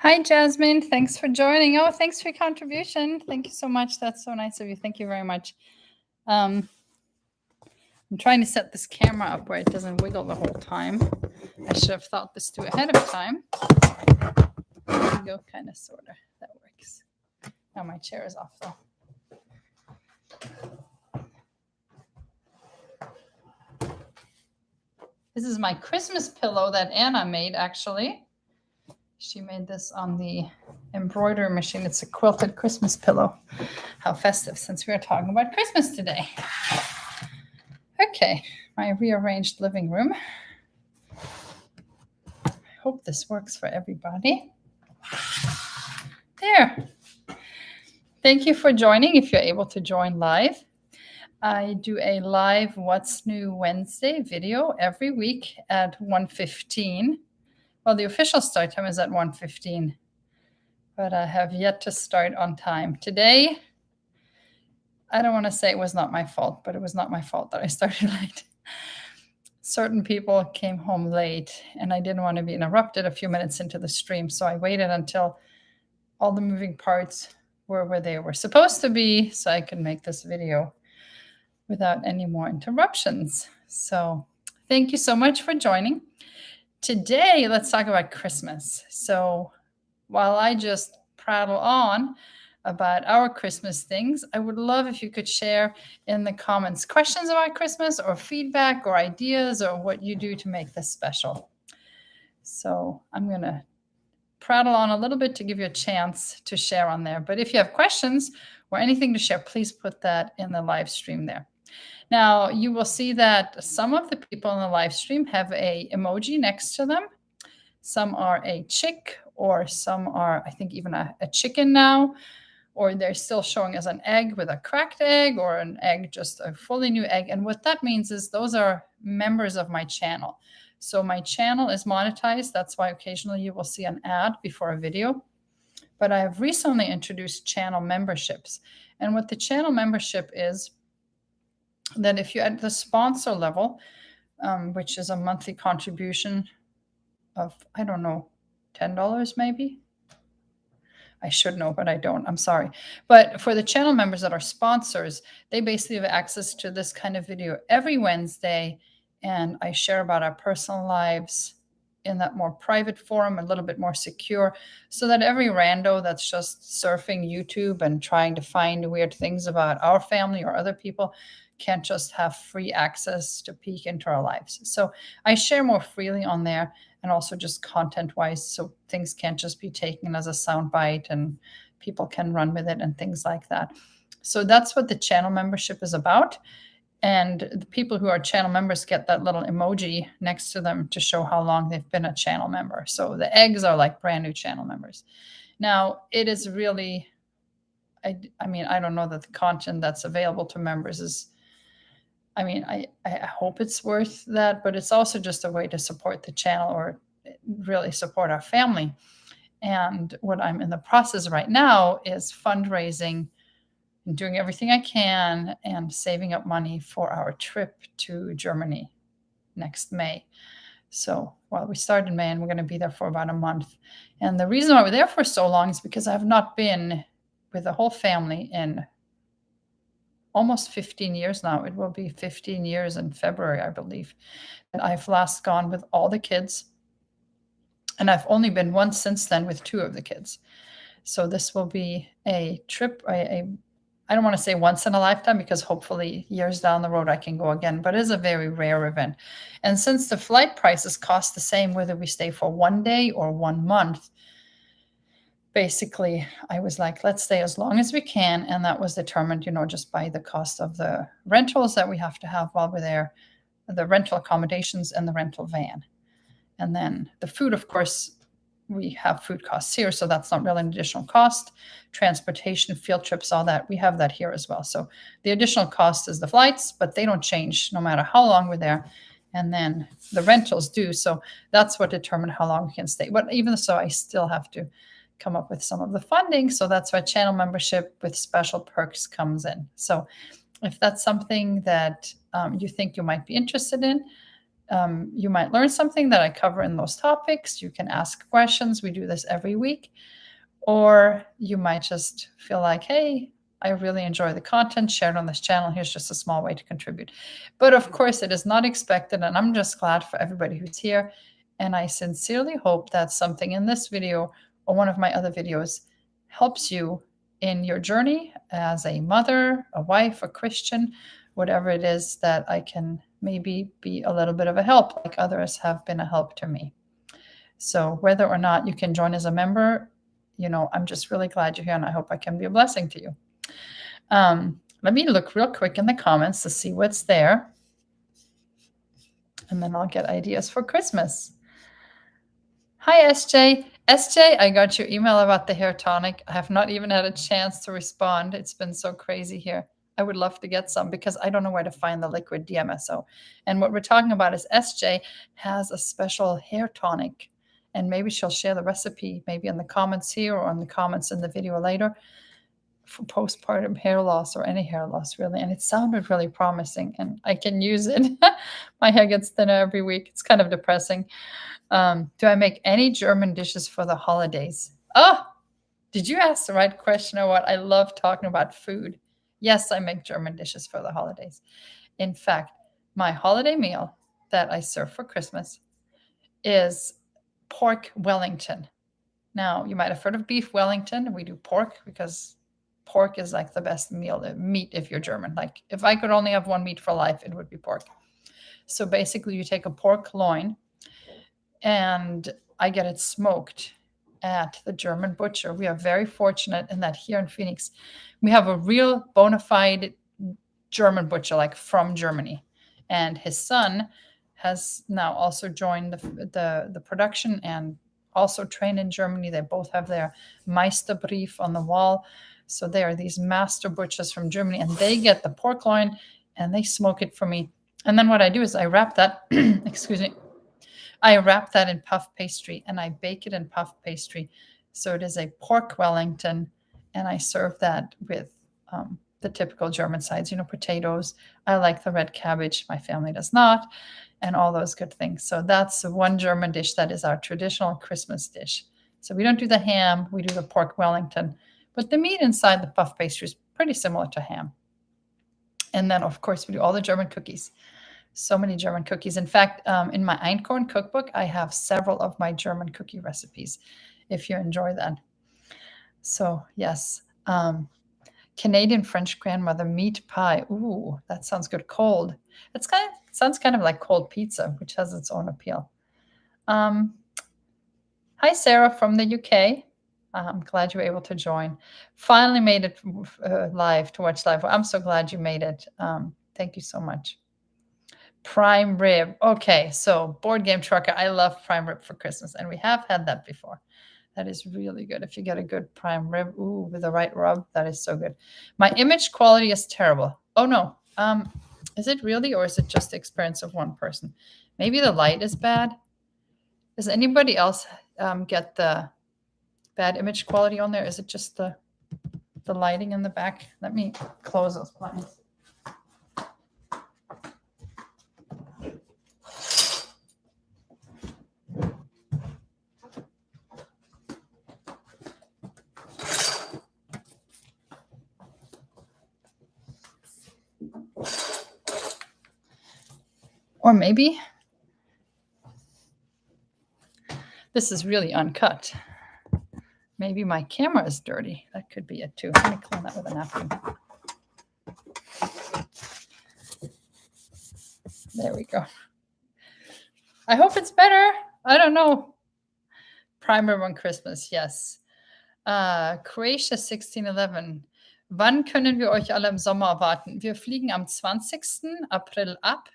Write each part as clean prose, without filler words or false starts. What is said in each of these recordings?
Hi, Jasmine. Thanks for joining. Oh, thanks for your contribution. Thank you so much. That's so nice of you. Thank you very much. I'm trying to set this camera up where it doesn't wiggle the whole time. I should have thought this through ahead of time. There we go, kind of, sort of. That works. Now my chair is off, though. This is my Christmas pillow that Anna made, actually. She made this on the embroidery machine. It's a quilted Christmas pillow. How festive, since we are talking about Christmas today. Okay, my rearranged living room. I hope this works for everybody. There. Thank you for joining, if you're able to join live. I do a live What's New Wednesday video every week at 1:15. Well, the official start time is at 1:15, but I have yet to start on time. Today, I don't want to say it was not my fault, but it was not my fault that I started late. Certain people came home late, and I didn't want to be interrupted a few minutes into the stream, so I waited until all the moving parts were where they were supposed to be, so I could make this video without any more interruptions. So thank you so much for joining. Today, let's talk about Christmas. So while I just prattle on about our Christmas things, I would love if you could share in the comments questions about Christmas or feedback or ideas or what you do to make this special. So I'm going to prattle on a little bit to give you a chance to share on there. But if you have questions or anything to share, please put that in the live stream there. Now, you will see that some of the people in the live stream have a emoji next to them. Some are a chick, or some are, I think, even a chicken now, or they're still showing as an egg with a cracked egg, or an egg, just a fully new egg. And what that means is those are members of my channel. So my channel is monetized. That's why occasionally you will see an ad before a video. But I have recently introduced channel memberships. And what the channel membership is, that if you're at the sponsor level, which is a monthly contribution of, I don't know, $10 maybe? I should know, but I don't. I'm sorry. But for the channel members that are sponsors, they basically have access to this kind of video every Wednesday. And I share about our personal lives in that more private forum, a little bit more secure, so that every rando that's just surfing YouTube and trying to find weird things about our family or other people can't just have free access to peek into our lives. So I share more freely on there, and also just content-wise, so things can't just be taken as a soundbite and people can run with it and things like that. So that's what the channel membership is about. And the people who are channel members get that little emoji next to them to show how long they've been a channel member. So the eggs are like brand new channel members. Now, it is really, I mean, I don't know that the content that's available to members is, I mean, I hope it's worth that, but it's also just a way to support the channel or really support our family. And what I'm in the process right now is fundraising and doing everything I can and saving up money for our trip to Germany next May. So, well, we start in May and we're going to be there for about a month. And the reason why we're there for so long is because I have not been with the whole family in almost 15 years now. It will be 15 years in February, I believe. And I've last gone with all the kids. And I've only been once since then with 2 of the kids. So this will be a trip, I don't want to say once in a lifetime, because hopefully years down the road I can go again, but it is a very rare event. And since the flight prices cost the same whether we stay for 1 day or 1 month, basically I was like, let's stay as long as we can. And that was determined, just by the cost of the rentals that we have to have while we're there, the rental accommodations and the rental van. And then the food, of course, we have food costs here, so that's not really an additional cost. Transportation, field trips, all that, we have that here as well. So the additional cost is the flights, but they don't change no matter how long we're there. And then the rentals do. So that's what determined how long we can stay. But even so, I still have to come up with some of the funding. So that's why channel membership with special perks comes in. So if that's something that you think you might be interested in, You might learn something that I cover in those topics. You can ask questions. We do this every week. Or you might just feel like, hey, I really enjoy the content shared on this channel. Here's just a small way to contribute. But of course, it is not expected. And I'm just glad for everybody who's here. And I sincerely hope that something in this video or one of my other videos helps you in your journey as a mother, a wife, a Christian, whatever it is, that I can maybe be a little bit of a help, like others have been a help to me. So whether or not you can join as a member, I'm just really glad you're here, and I hope I can be a blessing to you. Let me look real quick in the comments to see what's there, and then I'll get ideas for Christmas. Hi, SJ. SJ, I got your email about the hair tonic. I have not even had a chance to respond. It's been so crazy here. I would love to get some because I don't know where to find the liquid DMSO. And what we're talking about is SJ has a special hair tonic, and maybe she'll share the recipe maybe in the comments here or in the comments in the video later, for postpartum hair loss or any hair loss, really. And it sounded really promising, and I can use it. My hair gets thinner every week. It's kind of depressing. Do I make any German dishes for the holidays? Oh, did you ask the right question or what? I love talking about food. Yes, I make German dishes for the holidays. In fact, my holiday meal that I serve for Christmas is pork Wellington. Now, you might have heard of beef Wellington. We do pork because pork is like the best meat if you're German. Like if I could only have one meat for life, it would be pork. So basically you take a pork loin, and I get it smoked at the German butcher. We are very fortunate in that here in Phoenix, we have a real bona fide German butcher, like from Germany. And his son has now also joined the production and also trained in Germany. They both have their Meisterbrief on the wall. So they are these master butchers from Germany, and they get the pork loin and they smoke it for me. And then what I do is I wrap that, excuse me, I wrap that in puff pastry and I bake it in puff pastry. So it is a pork Wellington, and I serve that with the typical German sides, potatoes. I like the red cabbage. My family does not, and all those good things. So that's one German dish that is our traditional Christmas dish. So we don't do the ham, we do the pork Wellington, but the meat inside the puff pastry is pretty similar to ham. And then, of course, we do all the German cookies. So many German cookies. In fact, in my Einkorn cookbook, I have several of my German cookie recipes, if you enjoy that. So yes, Canadian French grandmother meat pie. Ooh, that sounds good. Cold. Sounds kind of like cold pizza, which has its own appeal. Hi, Sarah from the UK. I'm glad you were able to join. Finally made it live to watch live. I'm so glad you made it. Thank you so much. Prime rib. Okay, so board game trucker. I love prime rib for Christmas, and we have had that before. That is really good. If you get a good prime rib, ooh, with the right rub, that is so good. My image quality is terrible. Oh no. Is it really, or is it just the experience of one person? Maybe the light is bad. Does anybody else get the bad image quality on there? Is it just the lighting in the back? Let me close those blinds. Or maybe this is really uncut. Maybe my camera is dirty. That could be it too. Let me clean that with a napkin. There we go. I hope it's better. I don't know. Prime rib on Christmas, yes. Croatia 1611. Wann können wir euch alle im Sommer erwarten? Wir fliegen am 20. April ab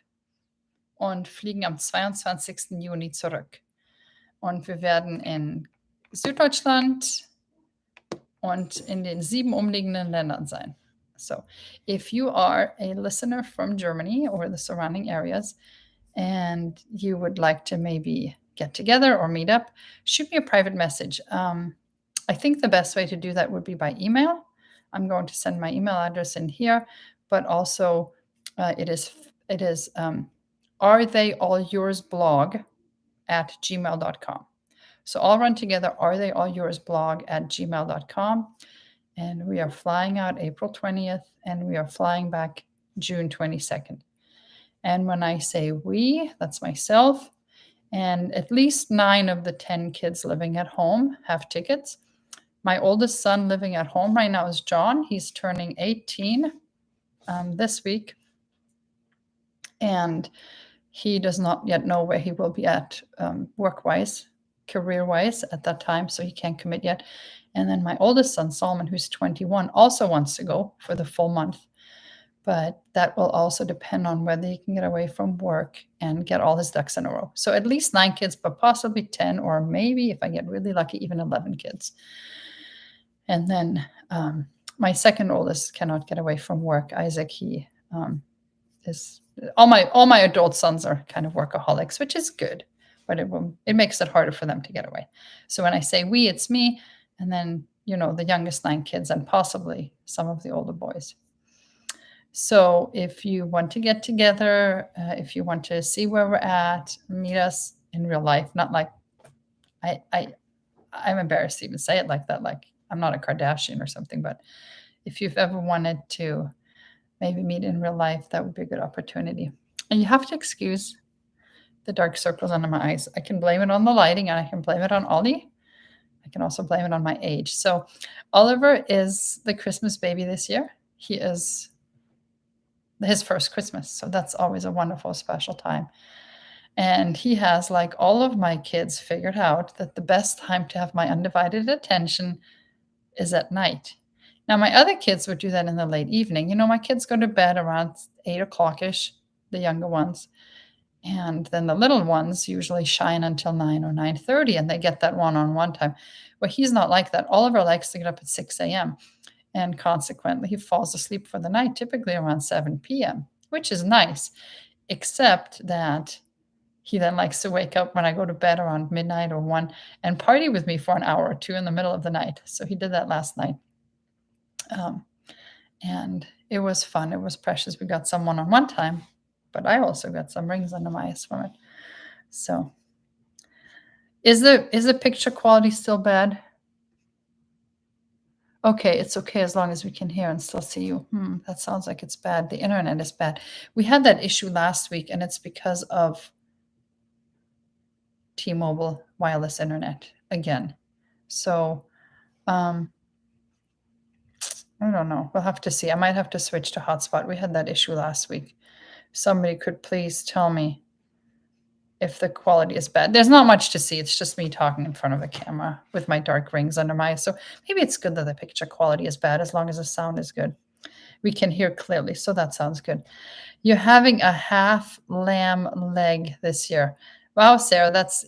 und fliegen am 22. Juni zurück. Und wir werden in Süddeutschland und in den 7 umliegenden Ländern sein. So if you are a listener from Germany or the surrounding areas and you would like to maybe get together or meet up, shoot me a private message. I think the best way to do that would be by email. I'm going to send my email address in here, but also it is aretheyllyoursblog@gmail.com. So all run together, aretheyllyoursblog@gmail.com. And we are flying out April 20th, and we are flying back June 22nd. And when I say we, that's myself, and at least 9 of the 10 kids living at home have tickets. My oldest son living at home right now is John. He's turning 18 this week. And he does not yet know where he will be at work-wise, career-wise at that time, so he can't commit yet. And then my oldest son, Solomon, who's 21, also wants to go for the full month. But that will also depend on whether he can get away from work and get all his ducks in a row. So at least 9 kids, but possibly 10, or maybe if I get really lucky, even 11 kids. And then my second oldest cannot get away from work. Isaac, he is all my adult sons are kind of workaholics, which is good, but it makes it harder for them to get away. So when I say we, it's me, and then the youngest 9 kids, and possibly some of the older boys. So if you want to get together, if you want to see where we're at, meet us in real life, not like I'm embarrassed to even say it like that, like I'm not a Kardashian or something, but if you've ever wanted to maybe meet in real life, that would be a good opportunity. And you have to excuse the dark circles under my eyes. I can blame it on the lighting, and I can blame it on Ollie. I can also blame it on my age. So Oliver is the Christmas baby this year. He is his first Christmas. So that's always a wonderful, special time. And he has, like all of my kids, figured out that the best time to have my undivided attention is at night. Now, my other kids would do that in the late evening. My kids go to bed around 8 o'clock-ish, the younger ones. And then the little ones usually shine until 9 or 9:30, and they get that one-on-one time. Well, he's not like that. Oliver likes to get up at 6 a.m., and consequently, he falls asleep for the night, typically around 7 p.m., which is nice, except that he then likes to wake up when I go to bed around midnight or 1 and party with me for an hour or 2 in the middle of the night. So he did that last night. And it was fun. It was precious. We got some one-on-one time, but I also got some rings under my eyes from it. So is the picture quality still bad? Okay, it's okay as long as we can hear and still see you. That sounds like it's bad. The internet is bad. We had that issue last week, and it's because of T-Mobile wireless internet again. So I don't know. We'll have to see. I might have to switch to hotspot. We had that issue last week. Somebody could please tell me if the quality is bad. There's not much to see. It's just me talking in front of a camera with my dark rings under my eyes. So maybe it's good that the picture quality is bad as long as the sound is good. We can hear clearly, so that sounds good. You're having a half lamb leg this year. Wow, Sarah, that's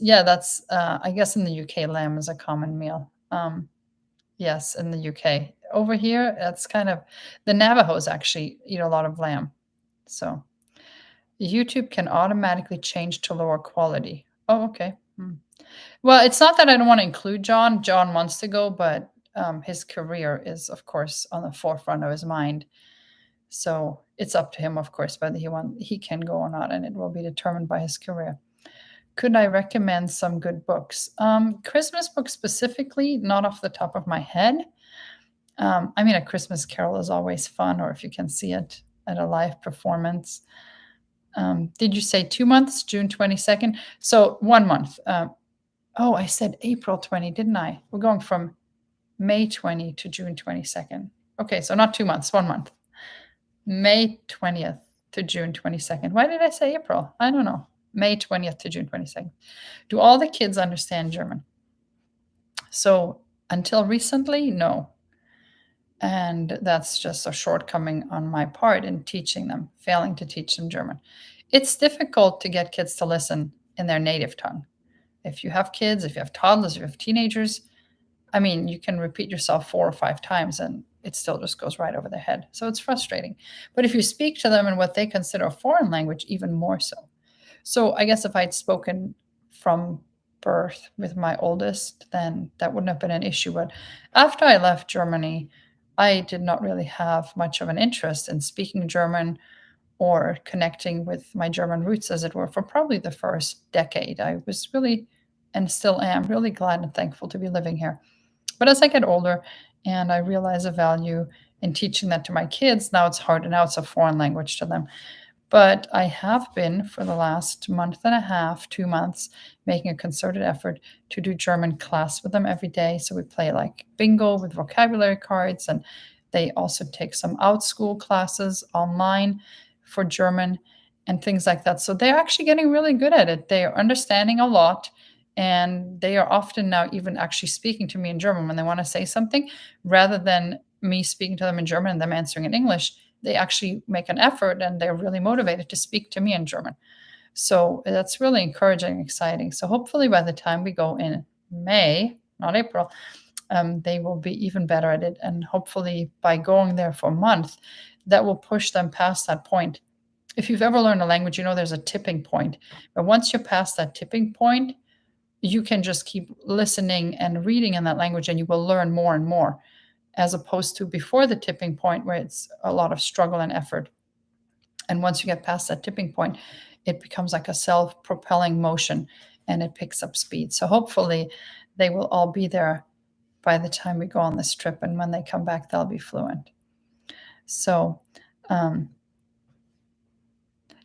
I guess in the UK, lamb is a common meal. Yes, in the UK. Over here, that's kind of, the Navajos actually eat a lot of lamb. So YouTube can automatically change to lower quality. Oh, okay. Well, it's not that I don't want to include John. John wants to go, but his career is, of course, on the forefront of his mind. So it's up to him, of course, whether he can go or not, and it will be determined by his career. Could I recommend some good books? Christmas books specifically, not off the top of my head. I mean, A Christmas Carol is always fun, or if you can see it at a live performance. Did you say 2 months, June 22nd? So 1 month. I said April 20, didn't I? We're going from May 20 to June 22nd. Okay, so not 2 months, 1 month. May 20th to June 22nd. Why did I say April? I don't know. May 20th to June 22nd. Do all the kids understand German? So until recently, no. And that's just a shortcoming on my part in teaching them, failing to teach them German. It's difficult to get kids to listen in their native tongue. If you have kids, if you have toddlers, if you have teenagers, I mean, you can repeat yourself 4 or 5 times and it still just goes right over their head. So it's frustrating. But if you speak to them in what they consider a foreign language, even more so. So I guess if I'd spoken from birth with my oldest, then that wouldn't have been an issue. But after I left Germany, I did not really have much of an interest in speaking German or connecting with my German roots, as it were, for probably the first decade. I was really, and still am, really glad and thankful to be living here. But as I get older and I realize the value in teaching that to my kids, now it's hard, and now it's a foreign language to them. But I have been, for the last month and a half, 2 months, making a concerted effort to do German class with them every day. So we play like bingo with vocabulary cards, and they also take some out-school classes online for German and things like that. So they're actually getting really good at it. They are understanding a lot, and they are often now even actually speaking to me in German when they want to say something, rather than me speaking to them in German and them answering in English. They actually make an effort, and they're really motivated to speak to me in German. So that's really encouraging and exciting. So hopefully by the time we go in May, not April, they will be even better at it. And hopefully by going there for a month, that will push them past that point. If you've ever learned a language, you know there's a tipping point. But once you're past that tipping point, you can just keep listening and reading in that language, and you will learn more and more, as opposed to before the tipping point, where it's a lot of struggle and effort. And once you get past that tipping point, it becomes like a self-propelling motion, and it picks up speed. So hopefully they will all be there by the time we go on this trip, and when they come back, they'll be fluent. So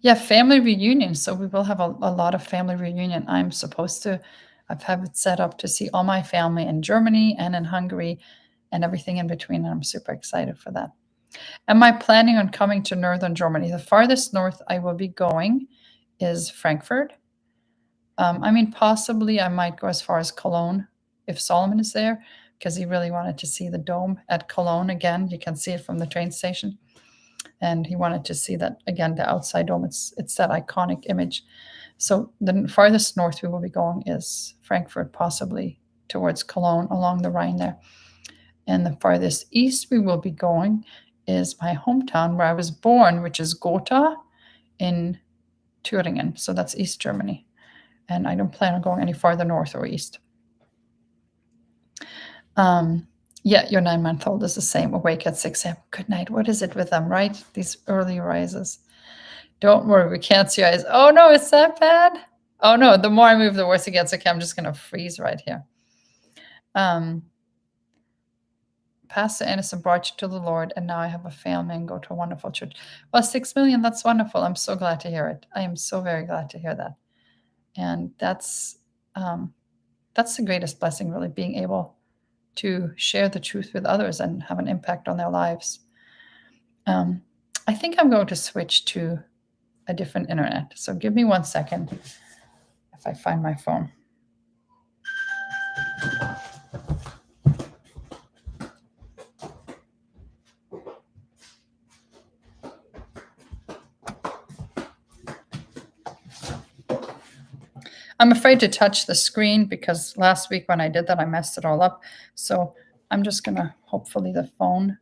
yeah, family reunion. So we will have a lot of family reunion. I've had it set up to see all my family in Germany and in Hungary and everything in between. And I'm super excited for that. Am I planning on coming to northern Germany? The farthest north I will be going is Frankfurt. I mean, possibly I might go as far as Cologne if Solomon is there, because he really wanted to see the dome at Cologne again. You can see it from the train station. And he wanted to see that again, the outside dome. It's that iconic image. So the farthest north we will be going is Frankfurt, possibly towards Cologne along the Rhine there. And the farthest east we will be going is my hometown where I was born, which is Gotha in Thüringen. So that's East Germany. And I don't plan on going any farther north or east. Yeah, your 9-month-old is the same, awake at 6 a.m. Good night. What is it with them, right? These early rises. Don't worry, we can't see your eyes. Oh, no, is that bad? Oh, no, the more I move, the worse it gets. Okay, I'm just going to freeze right here. Pastor Anderson brought you to the Lord, and now I have a family and go to a wonderful church. Well, 6 million, that's wonderful. I'm so glad to hear it. I am so very glad to hear that. And that's the greatest blessing, really, being able to share the truth with others and have an impact on their lives. I think I'm going to switch to a different internet. So give me 1 second if I find my phone. I'm afraid to touch the screen because last week when I did that, I messed it all up. So I'm just going to, hopefully the phone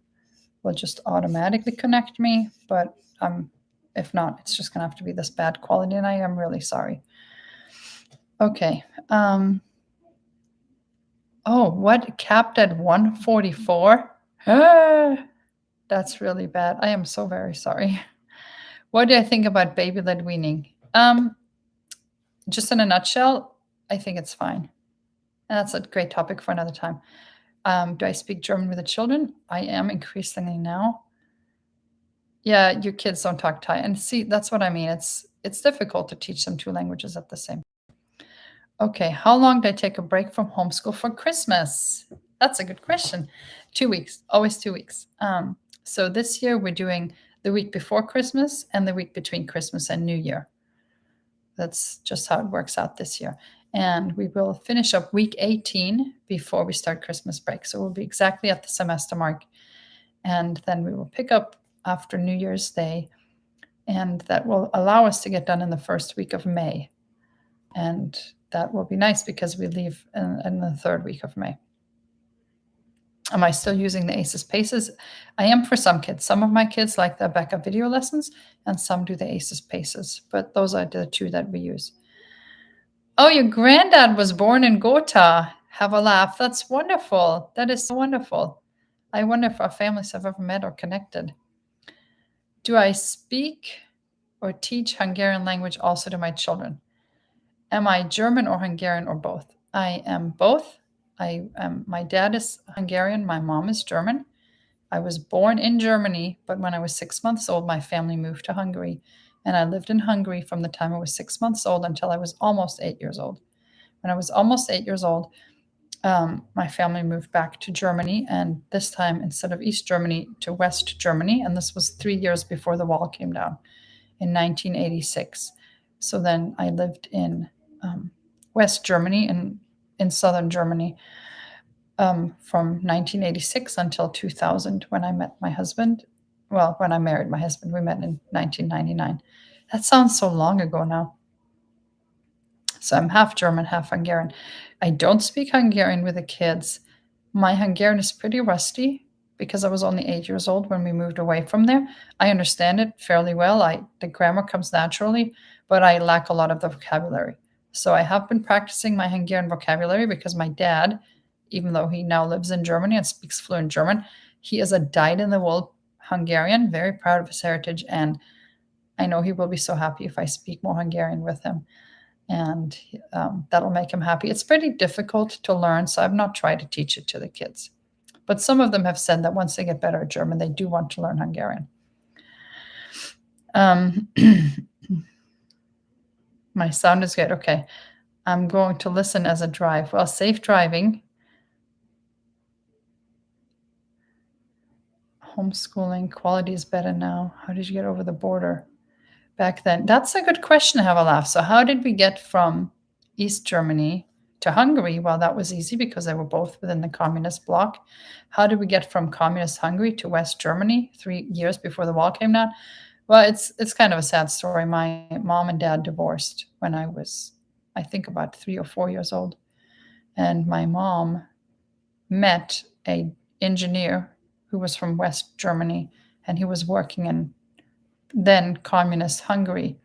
will just automatically connect me. But if not, it's just going to have to be this bad quality, and I am really sorry. Okay. Oh, what? Capped at 144? That's really bad. I am so very sorry. What do I think about baby-led weaning? Just in a nutshell, I think it's fine. And that's a great topic for another time. Do I speak German with the children? I am increasingly now. Yeah, your kids don't talk Thai. And see, that's what I mean. It's difficult to teach them 2 languages at the same time. Okay, how long did I take a break from homeschool for Christmas? That's a good question. 2 weeks, always 2 weeks. So this year we're doing the week before Christmas and the week between Christmas and New Year. That's just how it works out this year. And we will finish up week 18 before we start Christmas break. So we'll be exactly at the semester mark. And then we will pick up after New Year's Day. And that will allow us to get done in the first week of May. And that will be nice because we leave in the 3rd week of May. Am I still using the ACES PACES? I am for some kids. Some of my kids like the backup video lessons, and some do the ACES PACES. But those are the 2 that we use. Oh, your granddad was born in Gotha. Have a laugh. That's wonderful. That is so wonderful. I wonder if our families have ever met or connected. Do I speak or teach Hungarian language also to my children? Am I German or Hungarian or both? I am both. My dad is Hungarian, my mom is German. I was born in Germany, but when I was 6 months old, my family moved to Hungary. And I lived in Hungary from the time I was 6 months old until I was almost 8 years old. When I was almost 8 years old, my family moved back to Germany, and this time, instead of East Germany, to West Germany. And this was 3 years before the wall came down in 1986. So then I lived in West Germany and in southern Germany from 1986 until 2000, when I met my husband. Well, when I married my husband, we met in 1999. That sounds so long ago now. So I'm half German, half Hungarian. I don't speak Hungarian with the kids. My Hungarian is pretty rusty because I was only 8 years old when we moved away from there. I understand it fairly well. The grammar comes naturally, but I lack a lot of the vocabulary. So I have been practicing my Hungarian vocabulary because my dad, even though he now lives in Germany and speaks fluent German, he is a dyed-in-the-wool Hungarian, very proud of his heritage, and I know he will be so happy if I speak more Hungarian with him. And that'll make him happy. It's pretty difficult to learn, so I've not tried to teach it to the kids. But some of them have said that once they get better at German, they do want to learn Hungarian. My sound is good. Okay. I'm going to listen as a drive. Well, safe driving. Homeschooling, quality is better now. How did you get over the border back then? That's a good question to have a laugh. So how did we get from East Germany to Hungary? Well, that was easy because they were both within the communist bloc. How did we get from communist Hungary to West Germany 3 years before the wall came down? Well, it's kind of a sad story. My mom and dad divorced when I was, I think, about 3 or 4 years old. And my mom met an engineer who was from West Germany, and he was working in then communist Hungary.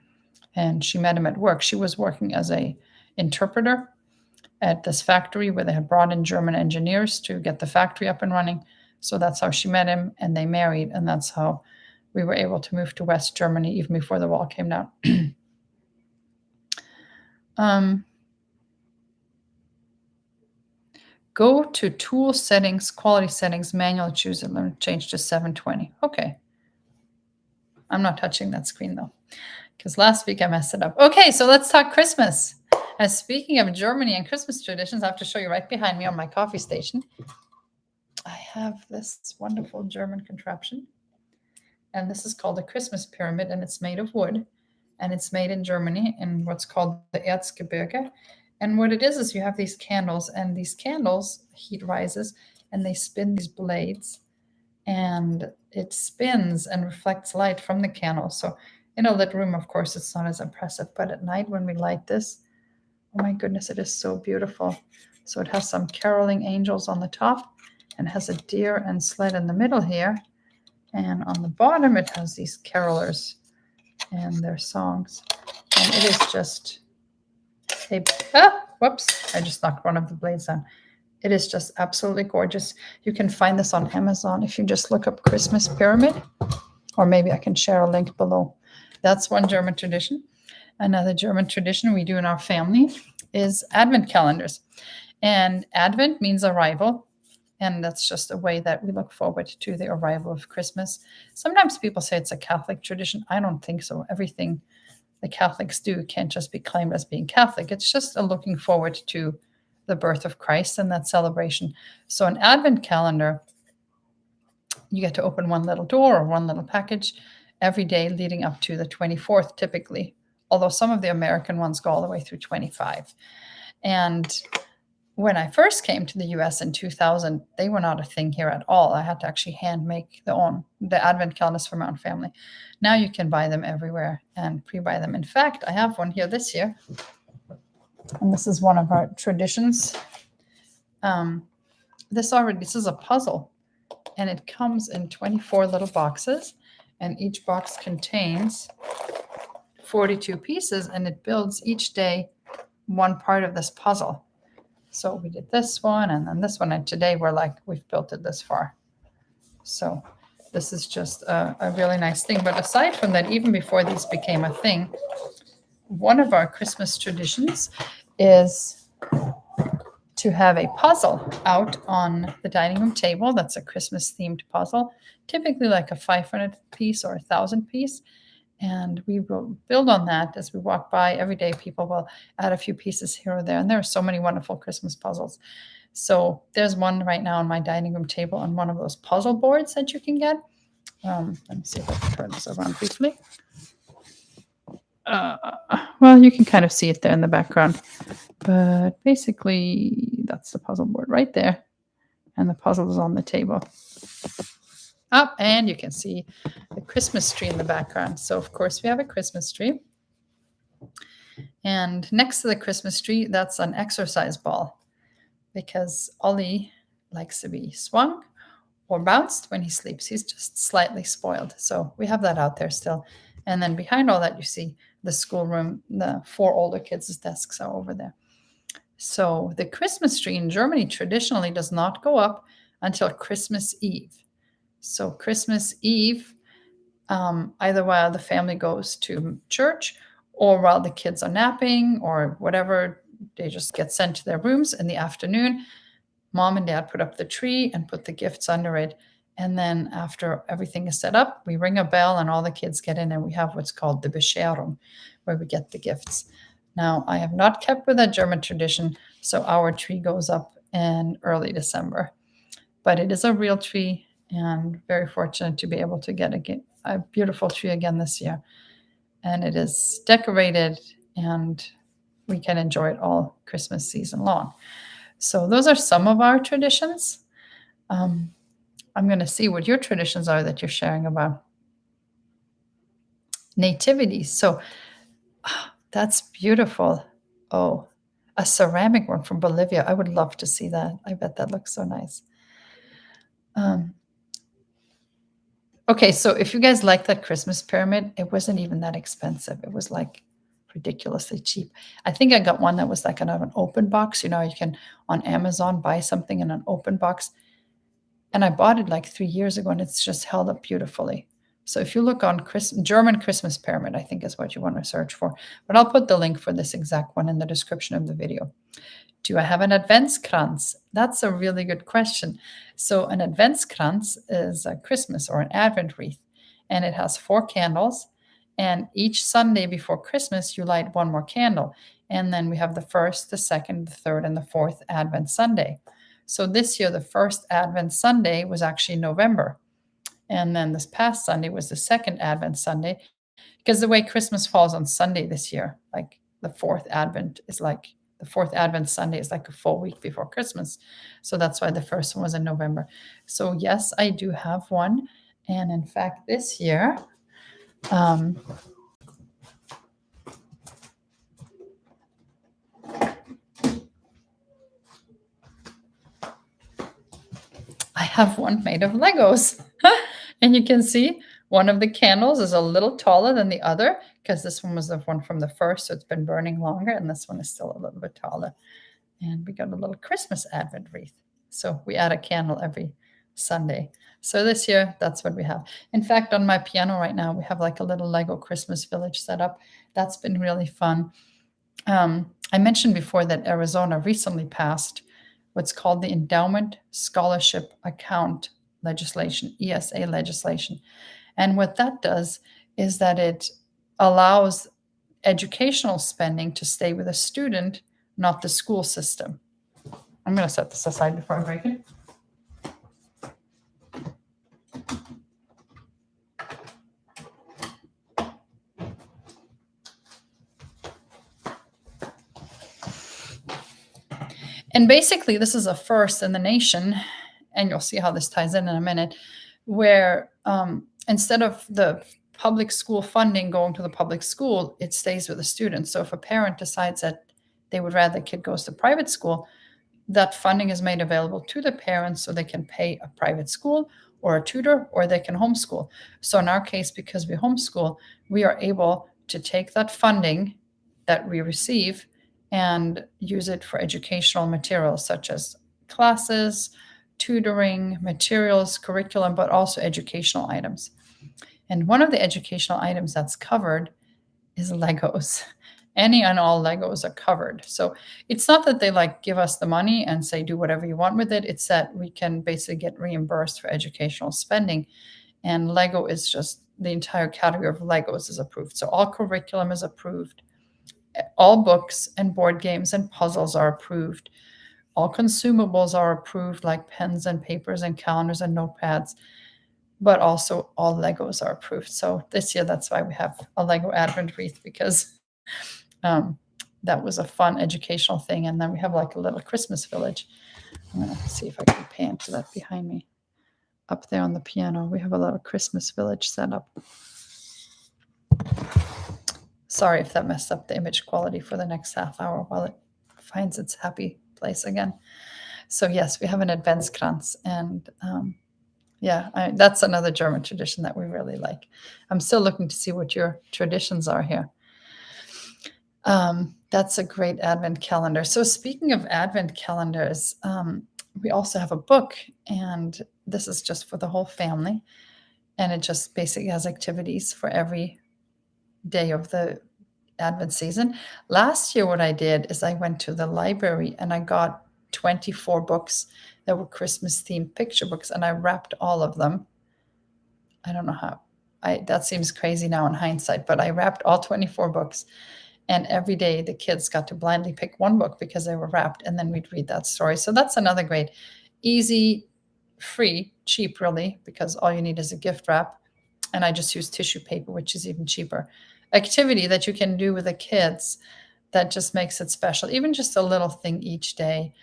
And she met him at work. She was working as an interpreter at this factory where they had brought in German engineers to get the factory up and running. So that's how she met him, and they married, and that's how we were able to move to West Germany even before the wall came down. Go to tool settings, quality settings, manual, choose and learn, change to 720. Okay. I'm not touching that screen though, because last week I messed it up. Okay, so let's talk Christmas. And speaking of Germany and Christmas traditions, I have to show you right behind me on my coffee station. I have this wonderful German contraption. And this is called a Christmas pyramid, and it's made of wood. And it's made in Germany in what's called the Erzgebirge. And what it is you have these candles, and these candles, heat rises, and they spin these blades. And it spins and reflects light from the candle. So in a lit room, of course, it's not as impressive. But at night when we light this, oh my goodness, it is so beautiful. So it has some caroling angels on the top and has a deer and sled in the middle here. And on the bottom, it has these carolers and their songs. And it is just whoops, I just knocked one of the blades down. It is just absolutely gorgeous. You can find this on Amazon if you just look up Christmas pyramid, or maybe I can share a link below. That's one German tradition. Another German tradition we do in our family is Advent calendars. And Advent means arrival. And that's just a way that we look forward to the arrival of Christmas. Sometimes people say it's a Catholic tradition. I don't think so. Everything the Catholics do can't just be claimed as being Catholic. It's just a looking forward to the birth of Christ and that celebration. So an Advent calendar, you get to open one little door or one little package every day leading up to the 24th typically, although some of the American ones go all the way through 25. And when I first came to the US in 2000, they were not a thing here at all. I had to actually hand make the Advent calendars for my own family. Now you can buy them everywhere and pre-buy them. In fact, I have one here this year. And this is one of our traditions. This is a puzzle. And it comes in 24 little boxes. And each box contains 42 pieces. And it builds each day one part of this puzzle. So we did this one and then this one. And today we've built it this far. So this is just a really nice thing. But aside from that, even before these became a thing, one of our Christmas traditions is to have a puzzle out on the dining room table. That's a Christmas themed puzzle, typically like a 500 piece or 1,000 piece. And we will build on that as we walk by. Every day, people will add a few pieces here or there. And there are so many wonderful Christmas puzzles. So there's one right now on my dining room table on one of those puzzle boards that you can get. Let me see if I can turn this around briefly. Well, you can kind of see it there in the background. But basically, that's the puzzle board right there. And the puzzle is on the table. Up, and you can see the Christmas tree in the background. So, of course, we have a Christmas tree. And next to the Christmas tree, that's an exercise ball, because Ollie likes to be swung or bounced when he sleeps. He's just slightly spoiled. So we have that out there still. And then behind all that, you see the schoolroom. The 4 older kids' desks are over there. So the Christmas tree in Germany traditionally does not go up until Christmas Eve. So Christmas Eve, either while the family goes to church or while the kids are napping or whatever, they just get sent to their rooms in the afternoon. Mom and Dad put up the tree and put the gifts under it. And then after everything is set up, we ring a bell and all the kids get in, and we have what's called the Bescherung, where we get the gifts. Now, I have not kept with that German tradition, so our tree goes up in early December. But it is a real tree, and very fortunate to be able to get a beautiful tree again this year. And it is decorated, and we can enjoy it all Christmas season long. So those are some of our traditions. I'm going to see what your traditions are that you're sharing about nativities. So that's beautiful. Oh, a ceramic one from Bolivia. I would love to see that. I bet that looks so nice. Okay, so if you guys like that Christmas pyramid, it wasn't even that expensive. It was like ridiculously cheap. I think I got one that was like an open box. You know, you can on Amazon buy something in an open box. And I bought it like 3 years ago, and it's just held up beautifully. So if you look on German Christmas pyramid, I think is what you want to search for. But I'll put the link for this exact one in the description of the video. Do I have an Adventskranz? That's a really good question. So an Adventskranz is a Christmas or an Advent wreath, and it has 4 candles. And each Sunday before Christmas, you light 1 more candle. And then we have the first, the second, the third, and the fourth Advent Sunday. So this year, the first Advent Sunday was actually November. And then this past Sunday was the second Advent Sunday, because the way Christmas falls on Sunday this year, like the fourth Advent Sunday is like a full week before Christmas. So that's why the first one was in November. So yes, I do have one. And in fact, this year, I have one made of Legos. And you can see one of the candles is a little taller than the other, because this one was the one from the first, so it's been burning longer, and this one is still a little bit taller. And we got a little Christmas Advent wreath. So we add a candle every Sunday. So this year, that's what we have. In fact, on my piano right now, we have like a little Lego Christmas village set up. That's been really fun. I mentioned before that Arizona recently passed what's called the Endowment Scholarship Account legislation, ESA legislation. And what that does is that it allows educational spending to stay with a student, not the school system. I'm going to set this aside before I break it. And basically, this is a first in the nation, and you'll see how this ties in a minute, where instead of the public school funding going to the public school, it stays with the student. So if a parent decides that they would rather the kid goes to private school, that funding is made available to the parents so they can pay a private school or a tutor, or they can homeschool. So in our case, because we homeschool, we are able to take that funding that we receive and use it for educational materials such as classes, tutoring, materials, curriculum, but also educational items. And one of the educational items that's covered is Legos. Any and all Legos are covered. So it's not that they like give us the money and say do whatever you want with it. It's that we can basically get reimbursed for educational spending. And Lego is just the entire category of Legos is approved. So all curriculum is approved. All books and board games and puzzles are approved. All consumables are approved, like pens and papers and calendars and notepads, but also all Legos are approved. So this year, that's why we have a Lego Advent wreath, because that was a fun educational thing. And then we have like a little Christmas village. I'm going to see if I can pan to that behind me. Up there on the piano, we have a little Christmas village set up. Sorry if that messed up the image quality for the next half hour while it finds its happy place again. So yes, we have an Adventskrantz, and that's another German tradition that we really like. I'm still looking to see what your traditions are here. That's a great Advent calendar. So speaking of Advent calendars, we also have a book, and this is just for the whole family. And it just basically has activities for every day of the Advent season. Last year, what I did is I went to the library and I got 24 books that were Christmas themed picture books, and I wrapped all of them. I don't know how. That seems crazy now in hindsight, but I wrapped all 24 books. And every day the kids got to blindly pick one book because they were wrapped, and then we'd read that story. So that's another great, easy, free, cheap really, because all you need is a gift wrap. And I just use tissue paper, which is even cheaper. Activity that you can do with the kids that just makes it special. Even just a little thing each day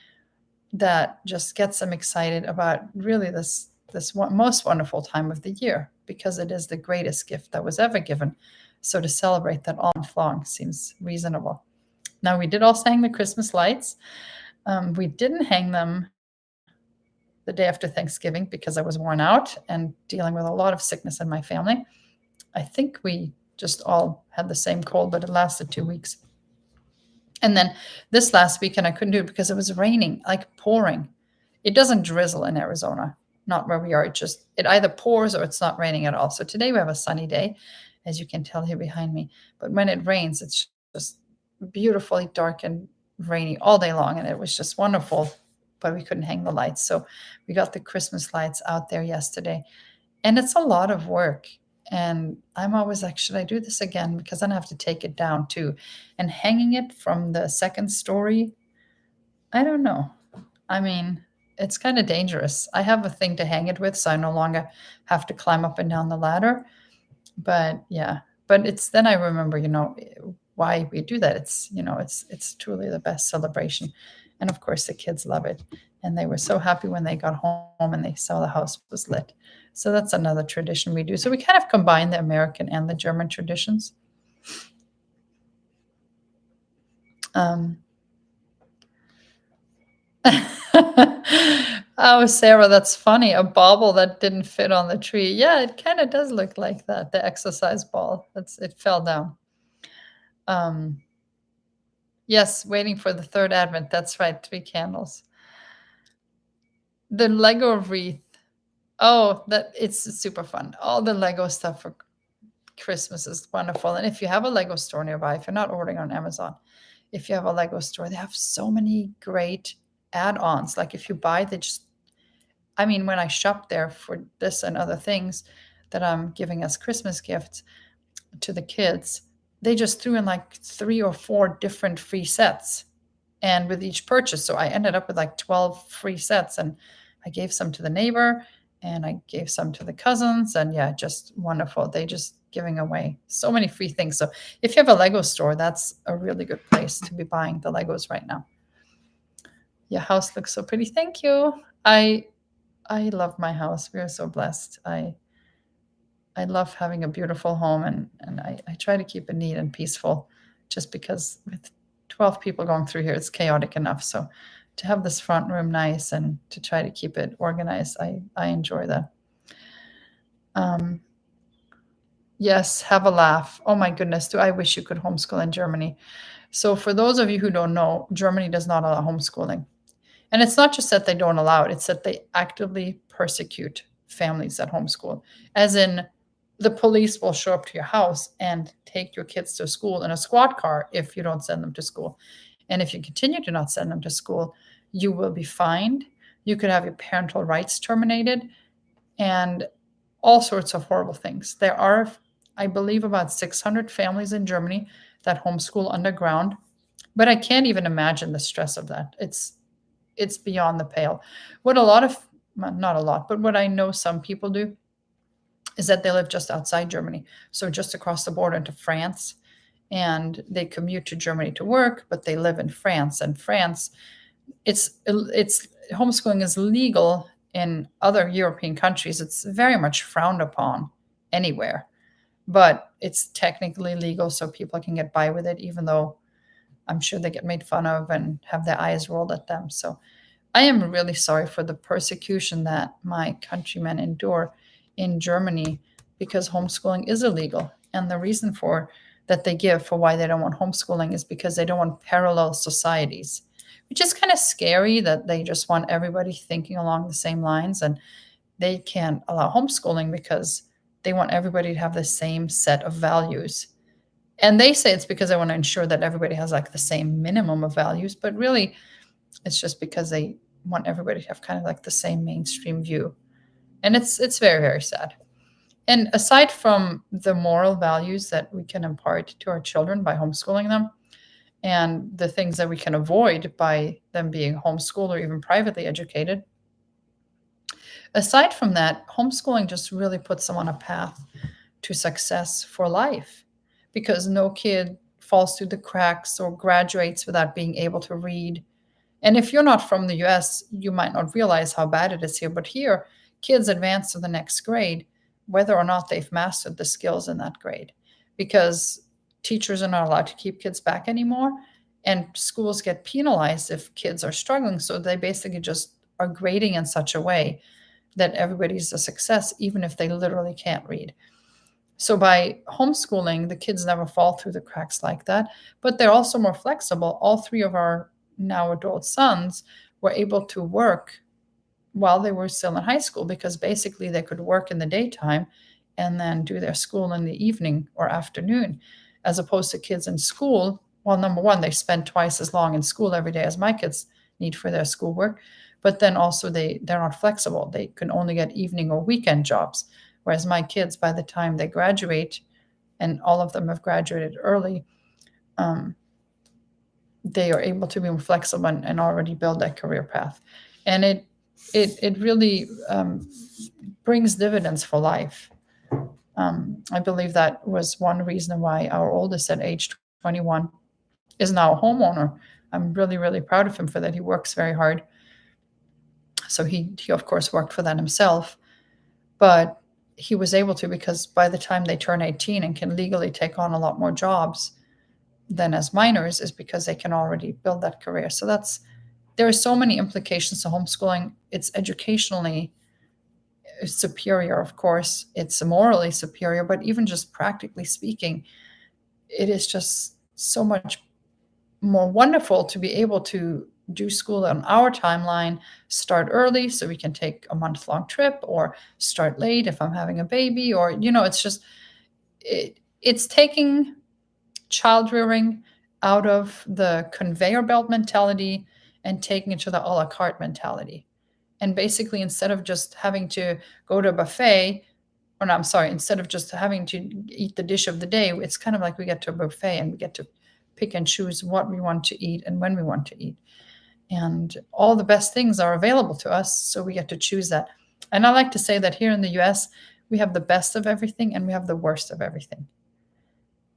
that just gets them excited about really this most wonderful time of the year, because it is the greatest gift that was ever given. So to celebrate that all month long seems reasonable. Now, we did also hang the Christmas lights. We didn't hang them the day after Thanksgiving because I was worn out and dealing with a lot of sickness in my family. I think we just all had the same cold, but it lasted 2 weeks. And then this last weekend, I couldn't do it because it was raining, like pouring. It doesn't drizzle in Arizona, not where we are. It either pours or it's not raining at all. So today we have a sunny day, as you can tell here behind me. But when it rains, it's just beautifully dark and rainy all day long. And it was just wonderful, but we couldn't hang the lights. So we got the Christmas lights out there yesterday. And it's a lot of work. And I'm always like, should I do this again? Because then I have to take it down too. And hanging it from the second story, I don't know. I mean, it's kind of dangerous. I have a thing to hang it with, so I no longer have to climb up and down the ladder. But yeah, but it's then I remember, why we do that. It's truly the best celebration. And of course, the kids love it. And they were so happy when they got home and they saw the house was lit. So that's another tradition we do. So we kind of combine the American and the German traditions. Oh, Sarah, that's funny. A bauble that didn't fit on the tree. Yeah, it kind of does look like that, the exercise ball. It fell down. Yes, waiting for the third Advent. That's right, 3 candles. The Lego wreath. Oh, it's super fun. All the Lego stuff for Christmas is wonderful. And if you have a Lego store nearby, if you're not ordering on Amazon, if you have a Lego store, they have so many great add-ons. Like if you buy, when I shop there for this and other things that I'm giving as Christmas gifts to the kids, they just threw in like 3 or 4 different free sets. And with each purchase, so I ended up with like 12 free sets, and I gave some to the neighbor and I gave some to the cousins, and yeah, just wonderful. They just giving away so many free things. So if you have a Lego store, that's a really good place to be buying the Legos right now. Your house looks so pretty. Thank you. I love my house. We are so blessed. I love having a beautiful home, and I try to keep it neat and peaceful, just because with 12 people going through here, it's chaotic enough. So to have this front room nice and to try to keep it organized, I enjoy that. Yes, have a laugh. Oh my goodness, do I wish you could homeschool in Germany. So for those of you who don't know, Germany does not allow homeschooling. And it's not just that they don't allow it, it's that they actively persecute families that homeschool. As in, the police will show up to your house and take your kids to school in a squad car if you don't send them to school. And if you continue to not send them to school, you will be fined. You could have your parental rights terminated and all sorts of horrible things. There are, I believe, about 600 families in Germany that homeschool underground, but I can't even imagine the stress of that. It's beyond the pale. What a lot of, well, not a lot, but what I know some people do is that they live just outside Germany, so just across the border into France, and they commute to Germany to work, but they live in France. And France, it's homeschooling is legal in other European countries. It's very much frowned upon anywhere, but it's technically legal, so people can get by with it, even though I'm sure they get made fun of and have their eyes rolled at them. So I am really sorry for the persecution that my countrymen endure in Germany because homeschooling is illegal. And the reason for that they give for why they don't want homeschooling is because they don't want parallel societies, which is kind of scary that they just want everybody thinking along the same lines. And they can't allow homeschooling because they want everybody to have the same set of values. And they say it's because they want to ensure that everybody has like the same minimum of values, but really it's just because they want everybody to have kind of like the same mainstream view. And it's very, very sad. And aside from the moral values that we can impart to our children by homeschooling them, and the things that we can avoid by them being homeschooled or even privately educated, aside from that, homeschooling just really puts them on a path to success for life, because no kid falls through the cracks or graduates without being able to read. And if you're not from the US, you might not realize how bad it is here. But here, kids advance to the next grade, whether or not they've mastered the skills in that grade, because teachers are not allowed to keep kids back anymore. And schools get penalized if kids are struggling. So they basically just are grading in such a way that everybody's a success, even if they literally can't read. So by homeschooling, the kids never fall through the cracks like that, but they're also more flexible. All three of our now adult sons were able to work while they were still in high school, because basically they could work in the daytime and then do their school in the evening or afternoon, as opposed to kids in school. Well, number one, they spend twice as long in school every day as my kids need for their schoolwork, but then also they're not flexible. They can only get evening or weekend jobs, whereas my kids, by the time they graduate, and all of them have graduated early, they are able to be more flexible and already build that career path. And it really brings dividends for life. I believe that was one reason why our oldest at age 21 is now a homeowner. I'm really, really proud of him for that. He works very hard. So he of course worked for that himself, but he was able to, because by the time they turn 18 and can legally take on a lot more jobs than as minors, is because they can already build that career. So there are so many implications to homeschooling. It's educationally superior, of course. It's morally superior, but even just practically speaking, it is just so much more wonderful to be able to do school on our timeline, start early so we can take a month-long trip, or start late if I'm having a baby, or, it's just, it's taking child rearing out of the conveyor belt mentality and taking it to the a la carte mentality. And basically, instead of just having to go to a buffet, or no, I'm sorry, instead of just having to eat the dish of the day, it's kind of like we get to a buffet and we get to pick and choose what we want to eat and when we want to eat. And all the best things are available to us, so we get to choose that. And I like to say that here in the US, we have the best of everything and we have the worst of everything.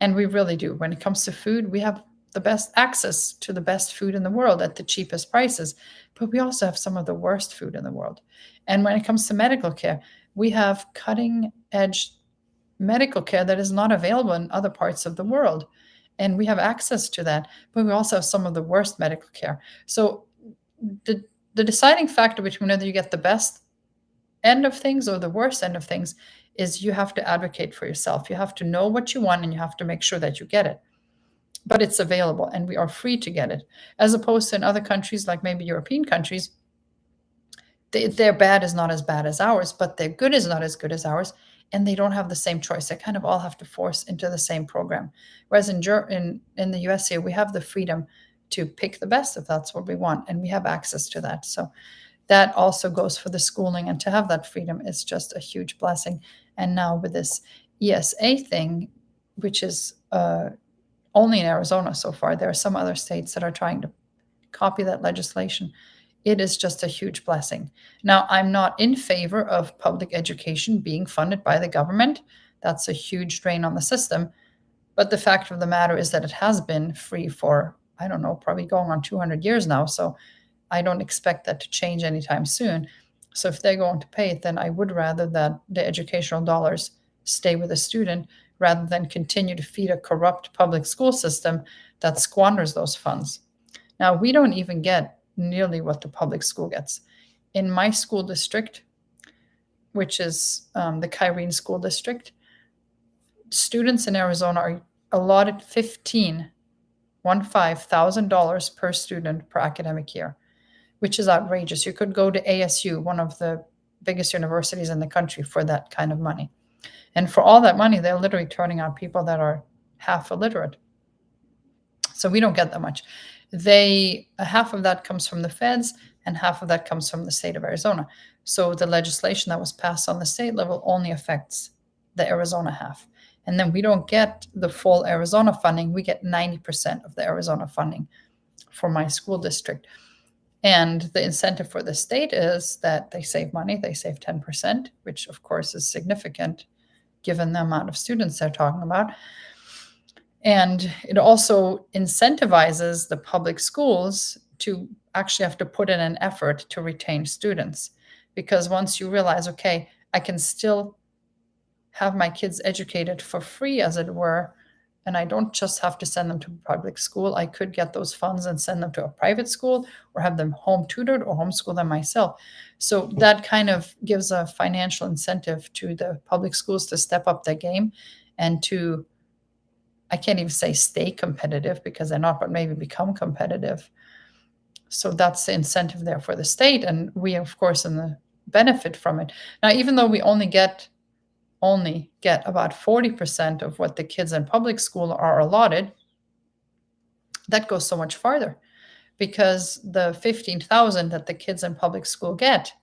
And we really do. When it comes to food, we have the best access to the best food in the world at the cheapest prices, but we also have some of the worst food in the world. And when it comes to medical care, we have cutting edge medical care that is not available in other parts of the world. And we have access to that, but we also have some of the worst medical care. So the deciding factor between whether you get the best end of things or the worst end of things is you have to advocate for yourself. You have to know what you want and you have to make sure that you get it. but it's available and we are free to get it. As opposed to in other countries, like maybe European countries, their bad is not as bad as ours, but their good is not as good as ours, and they don't have the same choice. They kind of all have to force into the same program. Whereas in the US here, we have the freedom to pick the best if that's what we want, and we have access to that. So that also goes for the schooling, and to have that freedom is just a huge blessing. And now with this ESA thing, which is only in Arizona so far, there are some other states that are trying to copy that legislation. It is just a huge blessing. Now, I'm not in favor of public education being funded by the government. That's a huge drain on the system. But the fact of the matter is that it has been free for, I don't know, probably going on 200 years now. So I don't expect that to change anytime soon. So if they're going to pay it, then I would rather that the educational dollars stay with the student rather than continue to feed a corrupt public school system that squanders those funds. Now, we don't even get nearly what the public school gets. In my school district, which is the Kyrene School District, students in Arizona are allotted $15,000 per student per academic year, which is outrageous. You could go to ASU, one of the biggest universities in the country, for that kind of money. And for all that money, they're literally turning out people that are half illiterate. So we don't get that much. Half of that comes from the feds and half of that comes from the state of Arizona. So the legislation that was passed on the state level only affects the Arizona half. And then we don't get the full Arizona funding. We get 90% of the Arizona funding for my school district. And the incentive for the state is that they save money. They save 10%, which of course is significant given the amount of students they're talking about. And it also incentivizes the public schools to actually have to put in an effort to retain students. Because once you realize, okay, I can still have my kids educated for free, as it were, and I don't just have to send them to public school. I could get those funds and send them to a private school or have them home tutored or homeschool them myself. So that kind of gives a financial incentive to the public schools to step up their game and to, I can't even say stay competitive because they're not, but maybe become competitive. So that's the incentive there for the state. And we, of course, in the benefit from it. Now, even though we only get about 40% of what the kids in public school are allotted, that goes so much farther because the 15,000 that the kids in public school get,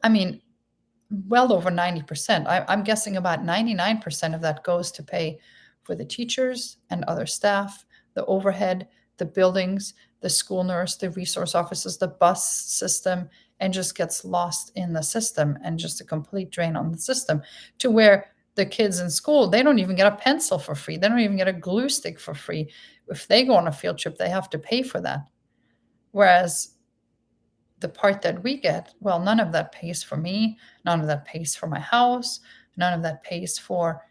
I mean, well over 90%. I'm guessing about 99% of that goes to pay for the teachers and other staff, the overhead, the buildings, the school nurse, the resource officers, the bus system, and just gets lost in the system and just a complete drain on the system to where the kids in school, they don't even get a pencil for free. They don't even get a glue stick for free. If they go on a field trip, they have to pay for that. Whereas the part that we get, well, none of that pays for me. None of that pays for my house. None of that pays for